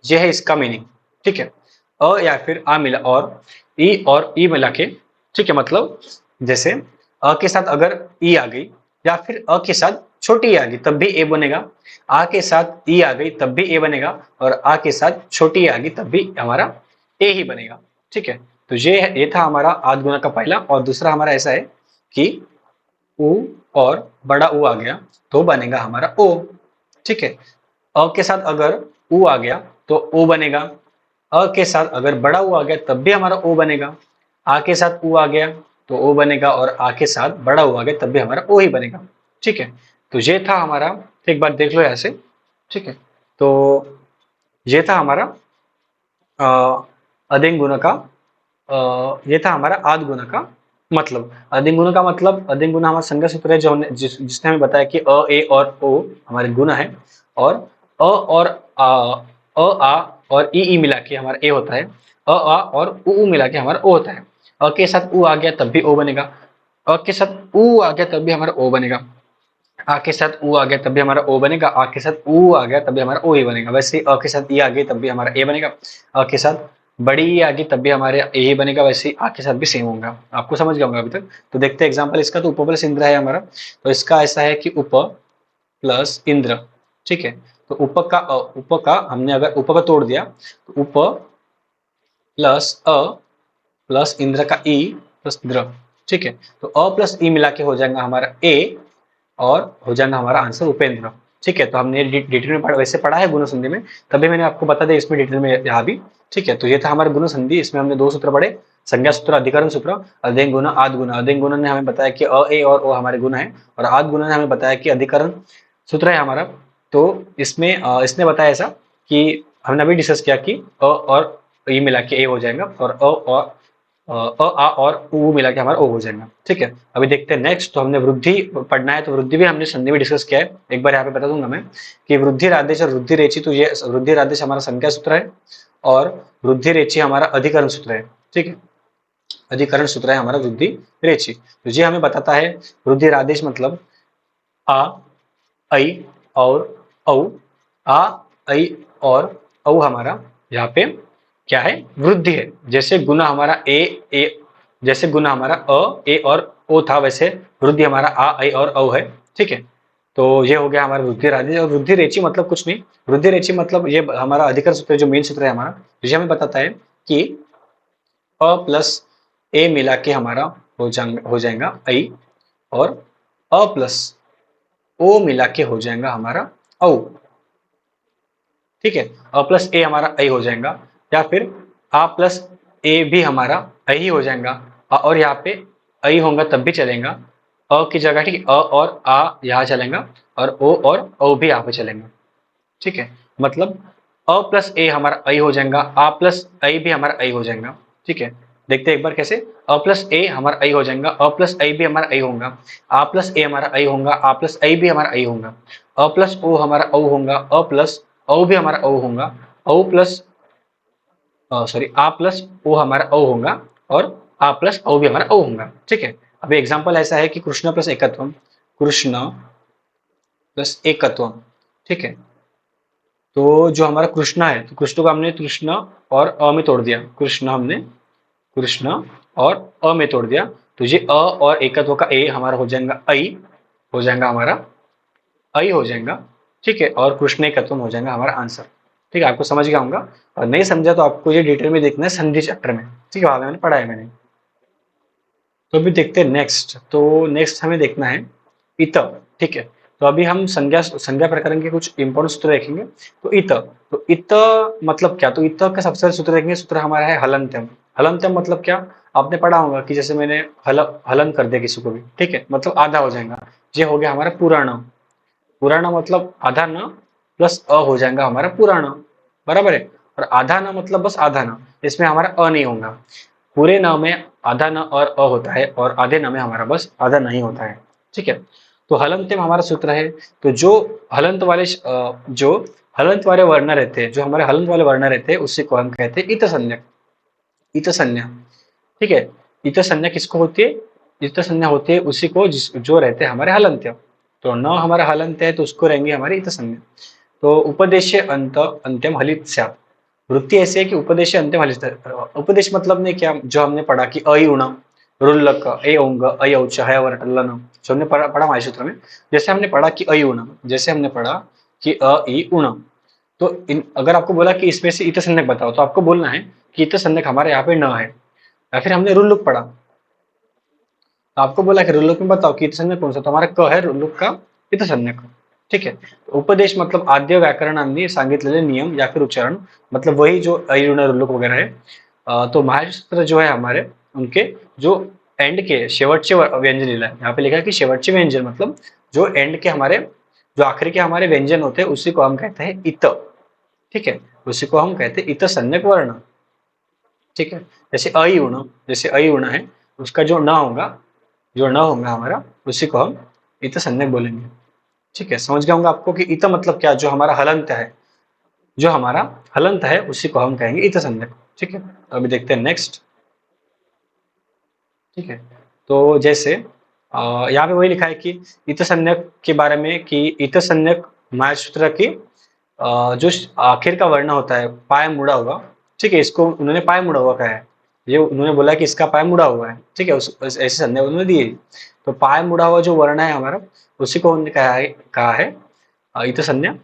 यह है इसका मीनिंग, ठीक है। अ या फिर आ मिला और ई मिला के, ठीक है। मतलब जैसे अ के साथ अगर ई आ गई या फिर अ के साथ छोटी ई आ गई तब भी ए बनेगा, आ के साथ ई आ गई तब भी ए बनेगा, और आ के साथ छोटी ई आ गई तब भी हमारा ए ही बनेगा, ठीक है। तो ये था हमारा आद गुना का पहला। और दूसरा हमारा ऐसा है कि उ और बड़ा उ आ गया तो बनेगा हमारा ओ, ठीक है। अ के साथ अगर उ आ गया तो ओ बनेगा, अ के साथ अगर बड़ा उ आ गया तब भी हमारा ओ बनेगा, आ के साथ उ आ गया तो ओ बनेगा, और आ के साथ बड़ा उ आ गया तब भी हमारा ओ ही बनेगा, ठीक है। तो ये था हमारा, एक बार देख लो ऐसे, ठीक है। तो ये था हमारा अधिक गुना का ये था हमारा आद गुना का मतलब। अधिक गुना का मतलब, अधिक गुना हमारा संज्ञा सूत्र है जो हमने जिसने हमें बताया कि अ ए और ओ हमारे गुना है, और अ और आ और ई मिला के हमारा ए होता है, आ और उ मिला के हमारा ओ होता है। अ के साथ उ आ गया तब भी ओ बनेगा, अ के साथ उ आ गया तब भी हमारा ओ बनेगा, आ के साथ उ आ गया तब भी हमारा ओ बनेगा, आ के साथ उ आ गया तब भी हमारा ओ ही बनेगा। वैसे ही अ के साथ ई आ गई तब भी हमारा ए बनेगा, अ के साथ बड़ी ई आ गई तब भी हमारे ए ही बनेगा। वैसे ही आ के साथ भी सेम होगा। आपको समझ गया होगा अभी तक। तो देखते हैं एग्जांपल इसका। तो उप प्लस इंद्र है हमारा, तो इसका ऐसा है कि उप प्लस इंद्र, ठीक है। तो उप का हमने अगर उप का तोड़ दिया तो उप प्लस अ प्लस इंद्र का ई प्लस द्र, ठीक है। तो अ प्लस ई मिला के हो जाएगा हमारा ए, और हो जाएगा हमारा आंसर उपेंद्र, ठीक है। तो हमने डिटेल में वैसे पढ़ा है गुण संधि में, तभी मैंने आपको बता दिया इसमें डिटेल में यहाँ भी, ठीक है। तो ये था हमारा गुण संधि। इसमें हमने दो सूत्र पढ़े, संज्ञा सूत्र, अधिकरण सूत्र, अध्ययन गुना आद गुना। अध्ययन गुना ने हमें बताया कि अ ए और ओ हमारे गुण है, और आद गुना ने हमें बताया कि अधिकरण सूत्र है हमारा। तो इसमें इसने बताया ऐसा कि हमने अभी डिस्कस किया कि अ और ई मिला के ए हो जाएगा, और अ और आ और उ मिला के हमारा ओ हो जाएगा, ठीक है। अभी देखते हैं नेक्स्ट। तो हमने वृद्धि पढ़ना है, तो वृद्धि भी हमने संधि में डिस्कस किया है। एक बार यहाँ पे बता दूंगा मैं कि वृद्धि राधेश और वृद्धि रेचि, तो ये वृद्धि राधेश हमारा संख्या सूत्र है, और वृद्धि रेचि हमारा अधिकरण सूत्र है, ठीक है। अधिकरण सूत्र है हमारा वृद्धि रेचि। तो ये हमें बताता है वृद्धि राधेश मतलब आ ऐ और औ, आ ऐ और औ हमारा यहाँ पे क्या है, वृद्धि है। जैसे गुना हमारा ए जैसे गुना हमारा अ ए और ओ था, वैसे वृद्धि हमारा आ ऐ और औ है, ठीक है। तो ये हो गया हमारा वृद्धि राधेश। और वृद्धि रेचि मतलब कुछ नहीं, वृद्धि रेचि मतलब ये हमारा अधिकरण सूत्र जो मेन सूत्र है हमारा, ये हमें बताता है कि अ प्लस ए मिला के हमारा हो जाएगा ऐ, और अ प्लस ओ मिला के हो जाएगा हमारा औ, ठीक है। अ प्लस ए हमारा ऐ हो जाएगा, या फिर आ प्लस ए भी हमारा ऐ ही हो जाएगा, और यहाँ पे ऐ होगा तब भी चलेगा, अ की जगह, ठीक है। अ और आ यहाँ चलेगा, और ओ और औ भी यहाँ पे चलेगा, ठीक है। मतलब अ प्लस ए हमारा ऐ हो जाएगा, आ प्लस ऐ भी हमारा ऐ हो जाएगा, ठीक है। देखते हैं एक बार कैसे। अ प्लस ए हमारा ऐ हो जाएगा, अ प्लस ऐ भी हमारा ऐ होगा, आ प्लस ए हमारा ऐ होगा, आ प्लस ऐ भी हमारा ऐ होगा, अ प्लस ओ हमारा औ होगा, अ प्लस औ भी हमारा औ होगा, औ प्लस सॉरी आ प्लस ओ हमारा औ होगा, और आ प्लस औ भी हमारा औ होगा, ठीक है। अब एग्जांपल ऐसा है कि कृष्ण प्लस एकत्वम, कृष्ण प्लस एकत्वम, ठीक है। तो जो हमारा कृष्ण है, तो कृष्ण को हमने कृष्ण और अ में तोड़ दिया, कृष्ण हमने कृष्ण और अ में तोड़ दिया, तो ये अ और एकत्व का ए हमारा हो जाएगा ऐ, हो जाएगा हमारा ऐ हो जाएगा, ठीक है। और कृष्ण एकत्वम हो जाएगा हमारा आंसर, ठीक है। आपको समझ गया होगा। और नहीं समझा तो आपको ये डिटेल में देखना है संधि चैप्टर में, ठीक है, वहां मैंने पढ़ा है मैंने। तो अभी देखते हैं नेक्स्ट। तो नेक्स्ट हमें देखना है इत, ठीक है। तो अभी हम संज्ञा संज्ञा प्रकरण के कुछ इंपॉर्टेंट सूत्र देखेंगे। तो इत, तो इत मतलब क्या, तो इत का सबसे पहले सूत्र देखेंगे, सूत्र हमारा है हलंत्यम। हलंत्यम मतलब क्या, आपने पढ़ा होगा कि जैसे मैंने हलन कर दिया किसी को भी, ठीक है, मतलब आधा हो जाएगा, ये हो गया हमारा पुराना। पुराना मतलब आधा न प्लस अ हो जाएगा हमारा पुराना, बराबर है। और आधा न मतलब बस आधा न, इसमें हमारा अ नहीं होगा। पूरे न में आधा न और अ होता है, और आधे न में हमारा बस आधा नहीं होता है, ठीक है। तो हलंत में हमारा सूत्र है, तो जो हलंत वाले जो हलंत वाले वर्ण रहते हैं, जो हमारे हलंत वाले वर्ण रहते हैं, उसी को हम कहते हैं इत संज्ञक, इत संज्ञा, ठीक है। इत संज्ञा किसको होती है, इत संज्ञा होती है उसी को जो रहते हैं हमारे हलंत्य। तो न हमारा हलंत है तो उसको रहेंगे हमारी इत संज्ञा। तो उपदेश्य अंत अंत्यम हलित स्यात्, वृत्ति ऐसी है कि उपदेश अंत्यम हलित। उपदेश मतलब ने क्या, जो हमने पढ़ा कि अ उण रुल्लक ए औंग अ औच है वर्टलन, जो हमने पढ़ा हमारे सूत्र में। जैसे हमने पढ़ा कि अ उण, जैसे हमने पढ़ा कि अ ई उण, तो अगर आपको बोला कि इसमें से इत संज्ञक बताओ, तो आपको बोलना है कि इत संज्ञक हमारे यहाँ पे न है। या फिर हमने रुल्लुक पढ़ा, तो आपको बोला कि रुल्लुक में बताओ कि इत संज्ञक कौन सा, तो हमारा क है रुल्लुक का इत संज्ञक, ठीक है। तो उपदेश मतलब आद्य व्याकरणांनी सांगितलेले नियम या फिर उच्चारण, मतलब वही जो अयुण रुल्लुक वगैरह है। तो महाराष्ट्र जो है हमारे, उनके जो एंड के शेवटचे व्यंजन लिहिलं आहे, यहाँ पे लिखा है कि शेवटचे व्यंजन मतलब जो एंड के हमारे जो आखिरी के हमारे व्यंजन होते हैं उसी को हम कहते हैं इत। ठीक है, उसी को हम कहते हैं इत संज्ञक वर्ण। ठीक है, जैसे अई उण, जैसे अई उण है, उसका जो न होगा, जो न होगा हमारा, उसी को हम इत संज्ञक बोलेंगे। ठीक है, समझ गया होगा आपको कि इत मतलब क्या, जो हमारा हलंत है, जो हमारा हलंत है उसी को हम कहेंगे इत संज्ञक। ठीक है, तो अभी देखते हैं नेक्स्ट। ठीक है, तो जैसे यहाँ पे वही लिखा है कि इत संज्ञक के बारे में कि इत संज्ञक मायासूत्र की जो आखिर का वर्ण होता है पाय मुड़ा हुआ। ठीक है, इसको उन्होंने पाय मुड़ा हुआ कहा है, ये उन्होंने बोला कि इसका पाय मुड़ा हुआ है। ठीक है, ऐसे संज्ञा उन्होंने दी है। तो पाय मुड़ा हुआ जो वर्ण है हमारा, उसी को उन्होंने कहा है इत संज्ञा।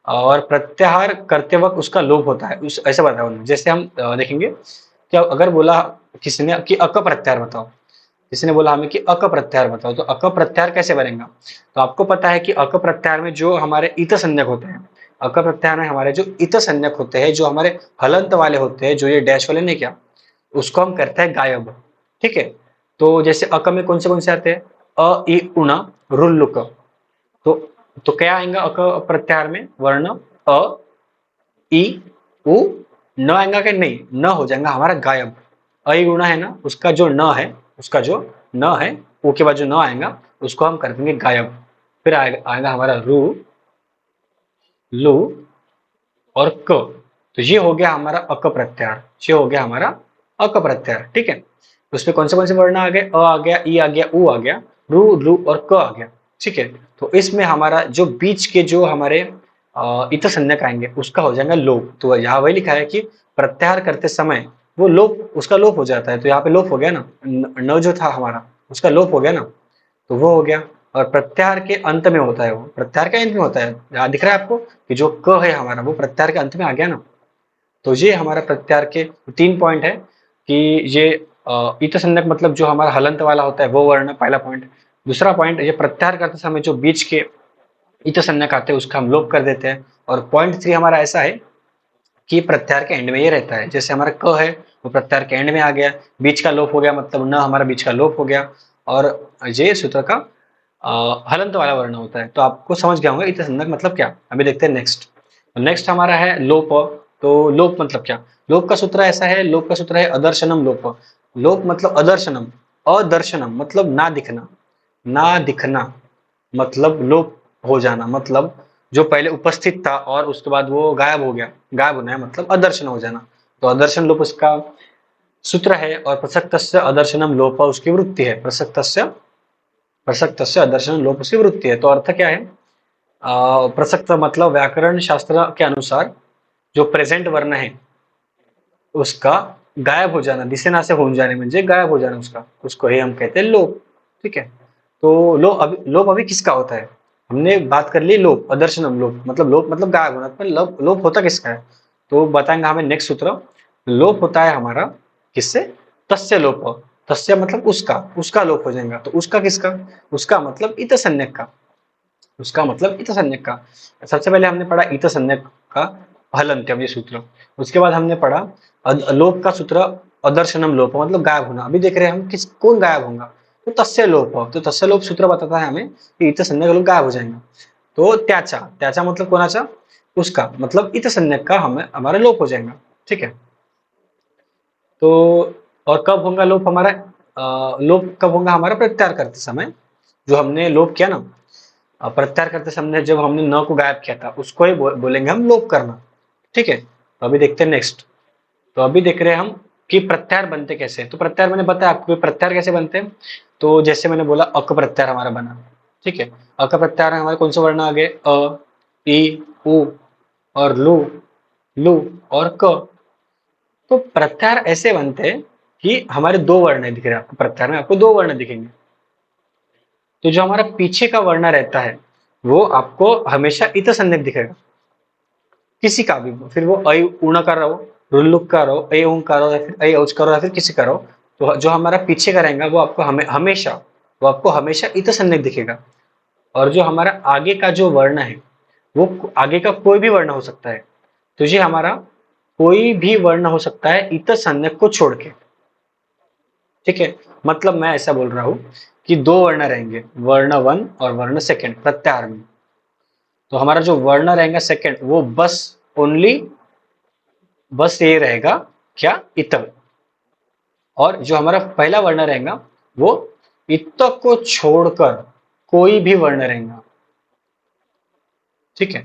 और प्रत्याहार करते वक्त उसका लोप होता है, उस ऐसा बताया उन्होंने। जैसे हम देखेंगे कि अगर बोला किसी ने कि अक प्रत्याहार बताओ, किसी ने बोला हमें कि अक प्रत्याहार बताओ, तो अक प्रत्याहार कैसे बनेगा। तो आपको पता है कि अक प्रत्याहार में जो हमारे इत संज्ञक होते हैं, अक प्रत्याहार में हमारे जो इत संज्ञक होते हैं, जो हमारे हलंत वाले होते हैं, जो ये डैश वाले नहीं, क्या उसको हम करते हैं गायब। ठीक है, तो जैसे अक में कौन से आते हैं, अ इ उण रुल्लुक। तो तो क्या आएगा अक प्रत्याहार में वर्ण, अ ई उ न आएगा कि नहीं, न हो जाएगा हमारा गायब। अई गुणा है ना, उसका जो न है, उसका जो न है, उ के बाद जो न आएगा उसको हम कर देंगे गायब। फिर आएगा हमारा रू, लू और क। तो ये हो गया हमारा अक प्रत्याहार, ये हो गया हमारा अक प्रत्याहार। ठीक है, उसमें कौन से वर्ण आ गए, अ आ गया, ई आ गया, उ आ गया, रू लू और क आ गया। ठीक है, तो इसमें हमारा जो बीच के जो हमारे इत संज्ञक आएंगे उसका हो जाएगा लोप। तो यहाँ वही लिखा है कि प्रत्याहार करते समय वो लोप, उसका लोप हो जाता है। तो यहाँ पे लोप हो गया ना, न जो था हमारा उसका लोप हो गया ना, तो वो हो गया। और प्रत्याहार के अंत में होता है, वो प्रत्याहार के अंत में होता है। यहाँ दिख रहा है आपको कि जो क है हमारा वो प्रत्याहार के अंत में आ गया ना। तो ये हमारा प्रत्याहार के 3 पॉइंट है कि ये इत संज्ञक मतलब जो हमारा हलंत वाला होता है वो वर्ण, पहला पॉइंट। दूसरा पॉइंट, ये प्रत्याहार करते समय जो बीच के इत संज्ञक आते हैं उसका हम लोप कर देते हैं। और पॉइंट 3 हमारा ऐसा है कि प्रत्याहार के एंड में ये रहता है। जैसे हमारा क है वो प्रत्याहार के एंड में आ गया, बीच का लोप हो गया, मतलब न हमारा बीच का लोप हो गया। और ये सूत्र का हलंत वाला वर्ण होता है। तो आपको समझ गया होगा इत संज्ञक मतलब क्या। अभी देखते हैं नेक्स्ट। नेक्स्ट हमारा है लोप। तो लोप मतलब क्या, लोप का सूत्र ऐसा है, लोप का सूत्र है अदर्शनम लोप। लोप मतलब अदर्शनम, अदर्शनम मतलब ना दिखना, ना दिखना मतलब लोप हो जाना, मतलब जो पहले उपस्थित था और उसके बाद वो गायब हो गया, गायब होना है मतलब अदर्शन हो जाना। तो अदर्शन लोप उसका सूत्र है। और प्रसक्तस्य अदर्शनम लोप उसकी वृत्ति है। प्रसक्तस्य, प्रसक्तस्य अदर्शन लोप उसकी वृत्ति है। तो अर्थ क्या है, प्रसक्त मतलब व्याकरण शास्त्र के अनुसार जो प्रेजेंट वर्ण है उसका गायब हो जाना, दिसेनासे होऊन जाने म्हणजे गायब हो जाना उसका, उसको ही हम कहते हैं लोप। ठीक है, तो लोप अभी किसका होता है, हमने बात कर ली लोप, अदर्शनम लोप मतलब लोप मतलब गायब होना, पर लोप लोप होता किसका है, तो बताएंगे हमें नेक्स्ट सूत्र। लोप होता है हमारा किससे, तस्य लोप। तस्य मतलब उसका, उसका लोप हो जाएगा। तो उसका किसका, उसका मतलब इत संज्ञक का, उसका मतलब इत संज्ञक का। सबसे पहले हमने पढ़ा इत संज्ञक का हलंत्यम ये सूत्र। उसके बाद हमने पढ़ा लोप का सूत्र अदर्शनम लोप मतलब गायब होना। अभी देख रहे हैं हम किस कौन गायब होगा, तो तस्य लोप। तो तस्य लोप सूत्र बताता है हमें कि इत संज्ञक लोप गायब हो जाएंगे। तो त्याचा, त्याचा मतलब कोणाचा, उसका मतलब इत संज्ञक का हमें हमारा लोप हो जाएगा। ठीक है, तो और कब होगा लोप हमारा, लोप कब होगा हमारा, प्रत्याहार करते समय। जो हमने लोप किया ना, प्रत्याहार करते समय जब हमने न को गायब किया था उसको ही बोलेंगे हम लोप करना। ठीक है, तो अभी देखते हैं नेक्स्ट। तो अभी देख रहे हैं हम कि प्रत्याहार बनते कैसे। तो प्रत्याहार मैंने बताया आपको प्रत्याहार कैसे बनते हैं। तो जैसे मैंने बोला अक प्रत्याहार हमारा बना। ठीक है, अक प्रत्याहार में हमारे कौन से वर्ण आ गए, अ ई उ और लू, लू और क। तो प्रत्याहार ऐसे बनते हैं कि हमारे दो वर्ण दिख रहे हैं आपको, प्रत्याहार में आपको दो वर्ण दिखेंगे। तो जो हमारा पीछे का वर्ण रहता है वो आपको हमेशा इत संज्ञक दिखेगा, किसी का भी, फिर वो अय उण का रहो, रुल्लुक का रहो, अय उं का रहो, या फिर अय औच का रहो, या फिर किसी का रहो। तो जो हमारा पीछे का रहेगा वो आपको हमेशा, वो आपको हमेशा इत संज्ञक दिखेगा। और जो हमारा आगे का जो वर्ण है वो आगे का कोई भी वर्ण हो सकता है। तो ये हमारा कोई भी वर्ण हो सकता है इत संज्ञक को छोड़ के। ठीक है, मतलब मैं ऐसा बोल रहा हूं कि दो वर्ण रहेंगे, वर्ण वन और वर्ण सेकंड प्रत्याहार में। तो हमारा जो वर्ण रहेगा सेकंड वो बस ओनली बस ये रहेगा क्या, इत। और जो हमारा पहला वर्ण रहेगा वो इत को छोड़कर कोई भी वर्ण रहेगा। ठीक है,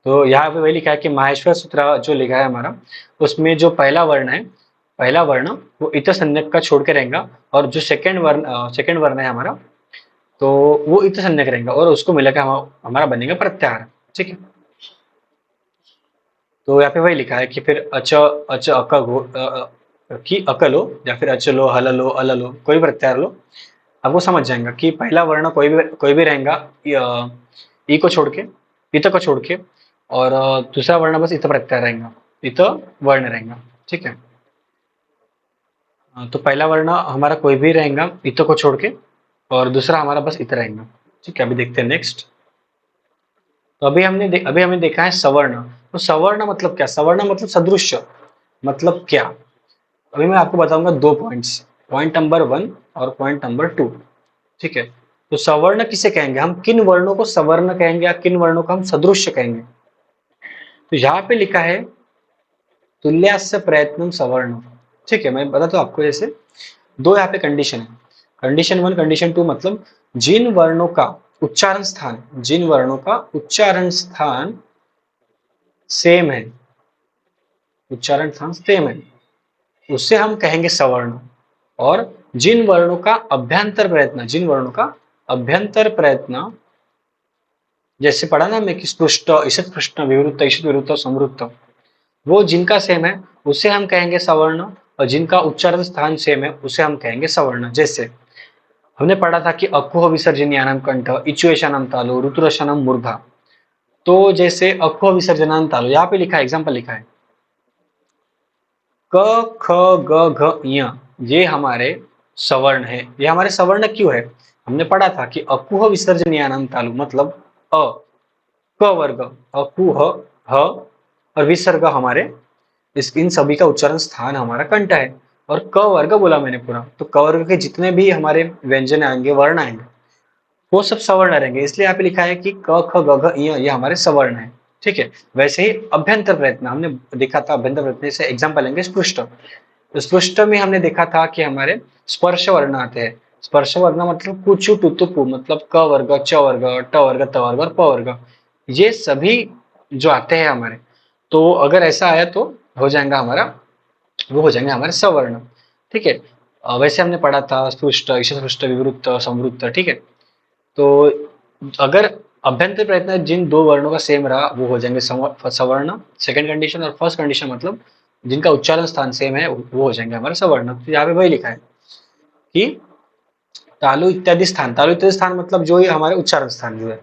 तो यहाँ पे वही लिखा है कि माहेश्वर सूत्र जो लिखा है हमारा, उसमें जो पहला वर्ण है, पहला वर्ण वो इत संज्ञक का छोड़ के रहेगा, और जो सेकंड वर्ण है हमारा, तो वो इत संज्ञक रहेगा और उसको मिलाकर हमारा बनेगा प्रत्याहार। ठीक है, तो यहाँ पे वही लिखा है कि फिर अच अच अक हो कि अकलो, या फिर अचलो हललो अललो, कोई भी प्रत्याहार लो, आपको समझ जाएगा कि पहला वर्ण कोई भी रहेगा ई को छोड़ के, इत को छोड़ के, और दूसरा वर्ण बस इत प्रत्यय रहेगा, इत वर्ण रहेगा। ठीक है, तो पहला वर्ण हमारा कोई भी रहेगा इत को छोड़ के, और दूसरा हमारा बस इत रहेगा। ठीक है, अभी देखते हैं नेक्स्ट। तो अभी हमने देखा है सवर्ण। तो सवर्ण मतलब क्या, सवर्ण मतलब सदृश्य, मतलब क्या। अभी मैं आपको बताऊंगा दो पॉइंट्स, पॉइंट नंबर 1 और पॉइंट नंबर 2। ठीक है, तो सवर्ण किसे कहेंगे, हम किन वर्णों को सवर्ण कहेंगे या किन वर्णों को हम सदृश्य कहेंगे। तो यहाँ पे लिखा है तुल्यास्य प्रयत्नम सवर्ण। ठीक है, मैं बताता हूँ आपको, जैसे दो यहाँ पे कंडीशन है, कंडीशन 1 कंडीशन 2, मतलब जिन वर्णों का उच्चारण स्थान, जिन वर्णों का उच्चारण स्थान सेम है, उच्चारण स्थान सेम है, उससे हम कहेंगे सवर्ण। और जिन वर्णों का अभ्यंतर प्रयत्न, जिन वर्णों का अभ्यंतर प्रयत्न, जैसे पढ़ा ना मैं कि स्पृष्ट ईषत् पृष्ठ विवृत्त ईषत् विवृत्त समृत्त, वो जिनका सेम है उसे हम कहेंगे सवर्ण, और जिनका उच्चारण स्थान सेम है उसे हम कहेंगे सवर्ण। जैसे हमने पढ़ा था कि अकुह विसर्जनीयानाम कंठ, इचुएशानाम तालु, ऋतुरशानाम मूर्धा। तो जैसे अकुह विसर्जनाम तालु, यहाँ पे लिखा है, एग्जाम्पल लिखा है क ख ग घ ञ, ये हमारे सवर्ण है। ये हमारे सवर्ण क्यों है, हमने पढ़ा था कि अकुह विसर्जनीयानाम तालु मतलब अ, क वर्ग, अकुह, ह और विसर्ग हमारे, इस इन सभी का उच्चारण स्थान हमारा कंठ है। और क वर्ग बोला मैंने पूरा, तो क वर्ग के जितने भी हमारे व्यंजन आएंगे, वर्ण आएंगे, वो सब सवर्ण रहेंगे। इसलिए यहाँ पे लिखा है कि क ख ग घ ञ, ये हमारे सवर्ण है। ठीक है, वैसे ही अभ्यंतर प्रयत्न हमने देखा था, अभ्यंतर प्रयत्न से एग्जाम्पल लेंगे स्पृष्ट। तो स्पृष्ट में हमने देखा था कि हमारे स्पर्श वर्ण आते हैं। स्पर्श वर्ण मतलब कुचु टुतुपु, मतलब क वर्ग, च वर्ग, ट वर्ग, त वर्ग और प वर्ग, ये सभी जो आते हैं हमारे, तो अगर ऐसा आया तो हो जाएगा हमारा, वो हो जाएंगे हमारे सवर्ण। ठीक है, वैसे हमने पढ़ा था स्पृष्ट ईशत पृष्ठ विवृत्त समृद्ध। ठीक है, तो अगर अभ्यंतर प्रयत्न जिन दो वर्णों का सेम रहा वो हो जाएंगे सवर्ण, सेकंड कंडीशन। और फर्स्ट कंडीशन मतलब जिनका उच्चारण स्थान सेम है वो हो जाएंगे हमारे सवर्ण। तो यहाँ पे वही लिखा है कि तालु इत्यादि स्थान, तालु इत्यादि स्थान मतलब जो ये हमारे उच्चारण स्थान जो है,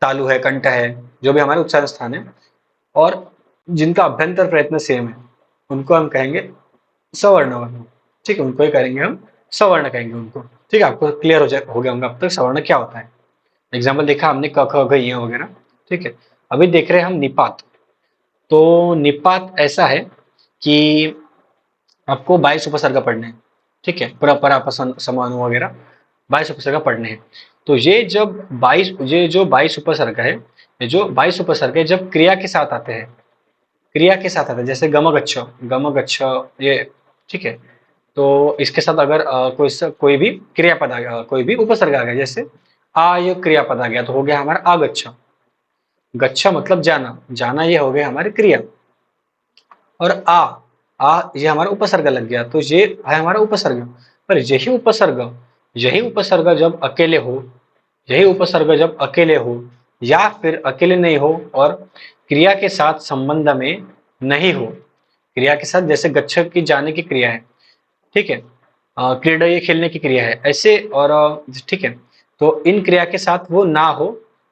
तालु है, कंठ है, जो भी हमारे उच्चारण स्थान है, और जिनका अभ्यंतर प्रयत्न सेम है उनको हम कहेंगे सवर्ण वर्ण। ठीक है, उनको ही करेंगे हम सवर्ण कहेंगे उनको। ठीक है, आपको क्लियर हो गया होगा अब तक सवर्ण क्या होता है। एग्जाम्पल देखा हमने क ख ग घ वगैरह। ठीक है, अभी देख रहे हैं हम निपात। तो निपात ऐसा है कि आपको 22 उपसर्ग पढ़ने हैं। ठीक है, पूरा परापसन समानु वगैरह 22 उपसर्ग पढ़ने हैं। तो ये जब 22, ये जो 22 उपसर्ग है, ये जो 22 उपसर्ग है जब क्रिया के साथ आते हैं, क्रिया के साथ आते हैं, जैसे गम गच्छ ये। ठीक है, तो इसके साथ अगर कोई भी क्रियापद आ गया, कोई भी उपसर्ग आ गया, जैसे आ ये क्रियापद आ गया तो हो गया हमारा आगच्छ। गच्छ मतलब जाना, जाना ये हो गया हमारी क्रिया। और आ ये हमारा उपसर्ग लग गया, तो ये है हमारा उपसर्ग। पर यही उपसर्ग जब अकेले हो, यही उपसर्ग जब अकेले हो या फिर अकेले नहीं हो और क्रिया के साथ संबंध में नहीं हो, क्रिया के साथ, जैसे गच्छ की जाने की क्रिया है, ठीक है, क्रीडा ये खेलने की क्रिया है ऐसे, और ठीक है, तो इन क्रिया के साथ वो ना हो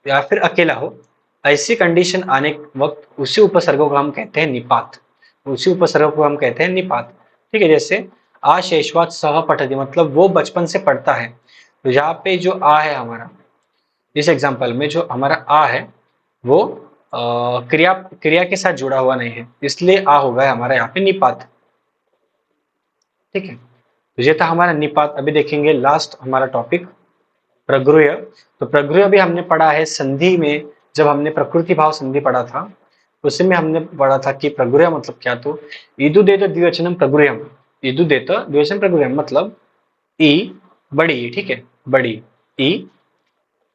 या फिर अकेला हो, ऐसी कंडीशन आने वक्त उसी उपसर्गों को हम कहते हैं निपात, उसी उपसर्गों को हम कहते हैं निपात। ठीक है, जैसे आशेषवात सह पठति मतलब वो बचपन से पढ़ता है। तो यहाँ पे जो आ है हमारा, इस एग्जाम्पल में जो हमारा आ है वो क्रिया क्रिया के साथ जुड़ा हुआ नहीं है, इसलिए आ होगा हमारा यहाँ पे निपात। ठीक है, तो ये था हमारा निपात। अभी देखेंगे लास्ट हमारा टॉपिक प्रगृह्य। तो प्रगृह्य भी हमने पढ़ा है संधि में, जब हमने प्रकृति भाव संधि पढ़ा था, उसमें हमने पढ़ा था कि प्रगुर्य मतलब क्या, तो ईदुदेत द्विवचनम प्रगुर्यम, ईदुदेत द्विवचन प्रगुर्यम मतलब ई बड़ी ई, ठीक है, बड़ी ई,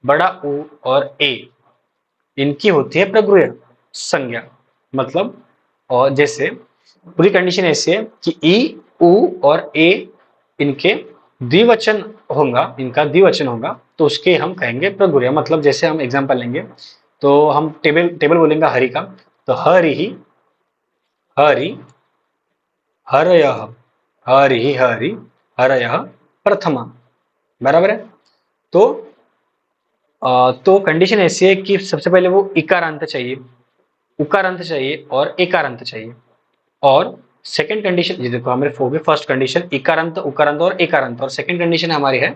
बड़ा ऊ और ए, इनकी होती है प्रगुर्य संज्ञा। मतलब, और जैसे पूरी कंडीशन ऐसी है कि ई, ऊ और ए इनके द्विवचन होगा, इनका द्विवचन होगा, तो उसके हम कहेंगे प्रगुर्य। मतलब जैसे हम एग्जांपल लेंगे, तो हम टेबल टेबल बोलेंगे हरि का, तो हरि, हरि, हरयः, हरि हरि, हरयः प्रथमा, बराबर है। तो तो कंडीशन ऐसी है कि सबसे पहले वो इकारांत चाहिए, उकारांत चाहिए और एकारांत चाहिए। और सेकंड कंडीशन, ये देखो हमारे हो गए फर्स्ट कंडीशन इकारांत, उकारांत और एकारांत, और सेकंड कंडीशन हमारी है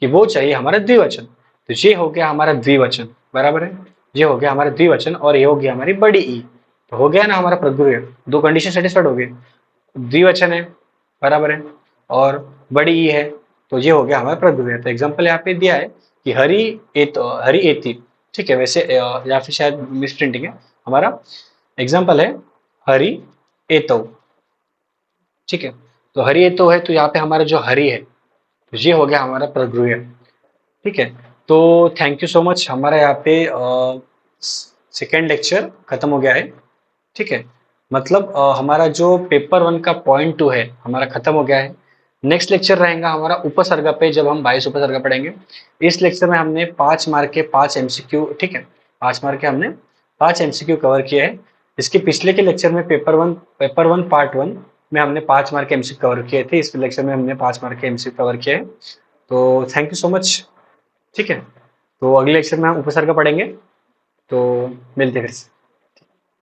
कि वो चाहिए हमारा द्विवचन। तो ये हो गया हमारा द्विवचन, बराबर है, ये हो गया हमारा द्विवचन और ये हो गया हमारी बड़ी ई। तो हो गया ना हमारा प्रगुर्य, दो कंडीशन सेटिस्फाइड हो गई, द्विवचन है, बराबर है, और बड़ी ई है, तो ये हो गया हमारा प्रगुर्य। तो एग्जाम्पल यहाँ पे दिया है कि हरि एति, ठीक है, वैसे या फिर शायद मिस प्रिंटिंग है, हमारा एग्जाम्पल है हरि एतौ, ठीक है। तो हरि एतौ है, तो यहाँ पे हमारा जो हरि है, तो ये हो गया हमारा प्रगुह्य, ठीक है। तो थैंक यू सो मच, हमारा यहाँ पे सेकेंड लेक्चर खत्म हो गया है, ठीक है। मतलब हमारा जो पेपर 1 का पॉइंट 2 है हमारा खत्म हो गया है। नेक्स्ट लेक्चर रहेगा हमारा उपसर्ग पे, जब हम 22 उपसर्ग पढ़ेंगे। इस लेक्चर में हमने 5 मार्क के 5 एमसीक्यू, ठीक है, 5 मार्क के हमने 5 एमसीक्यू कवर किए हैं। इसके पिछले के लेक्चर में पेपर 1 पार्ट 1 में हमने 5 मार्क के एमसीक्यू कवर किए थे, इस लेक्चर में हमने 5 मार्क के एमसीक्यू कवर किए हैं। तो थैंक यू सो मच, ठीक है। तो अगले लेक्चर में हम उपसर्ग पढ़ेंगे, तो मिलते हैं फिर से।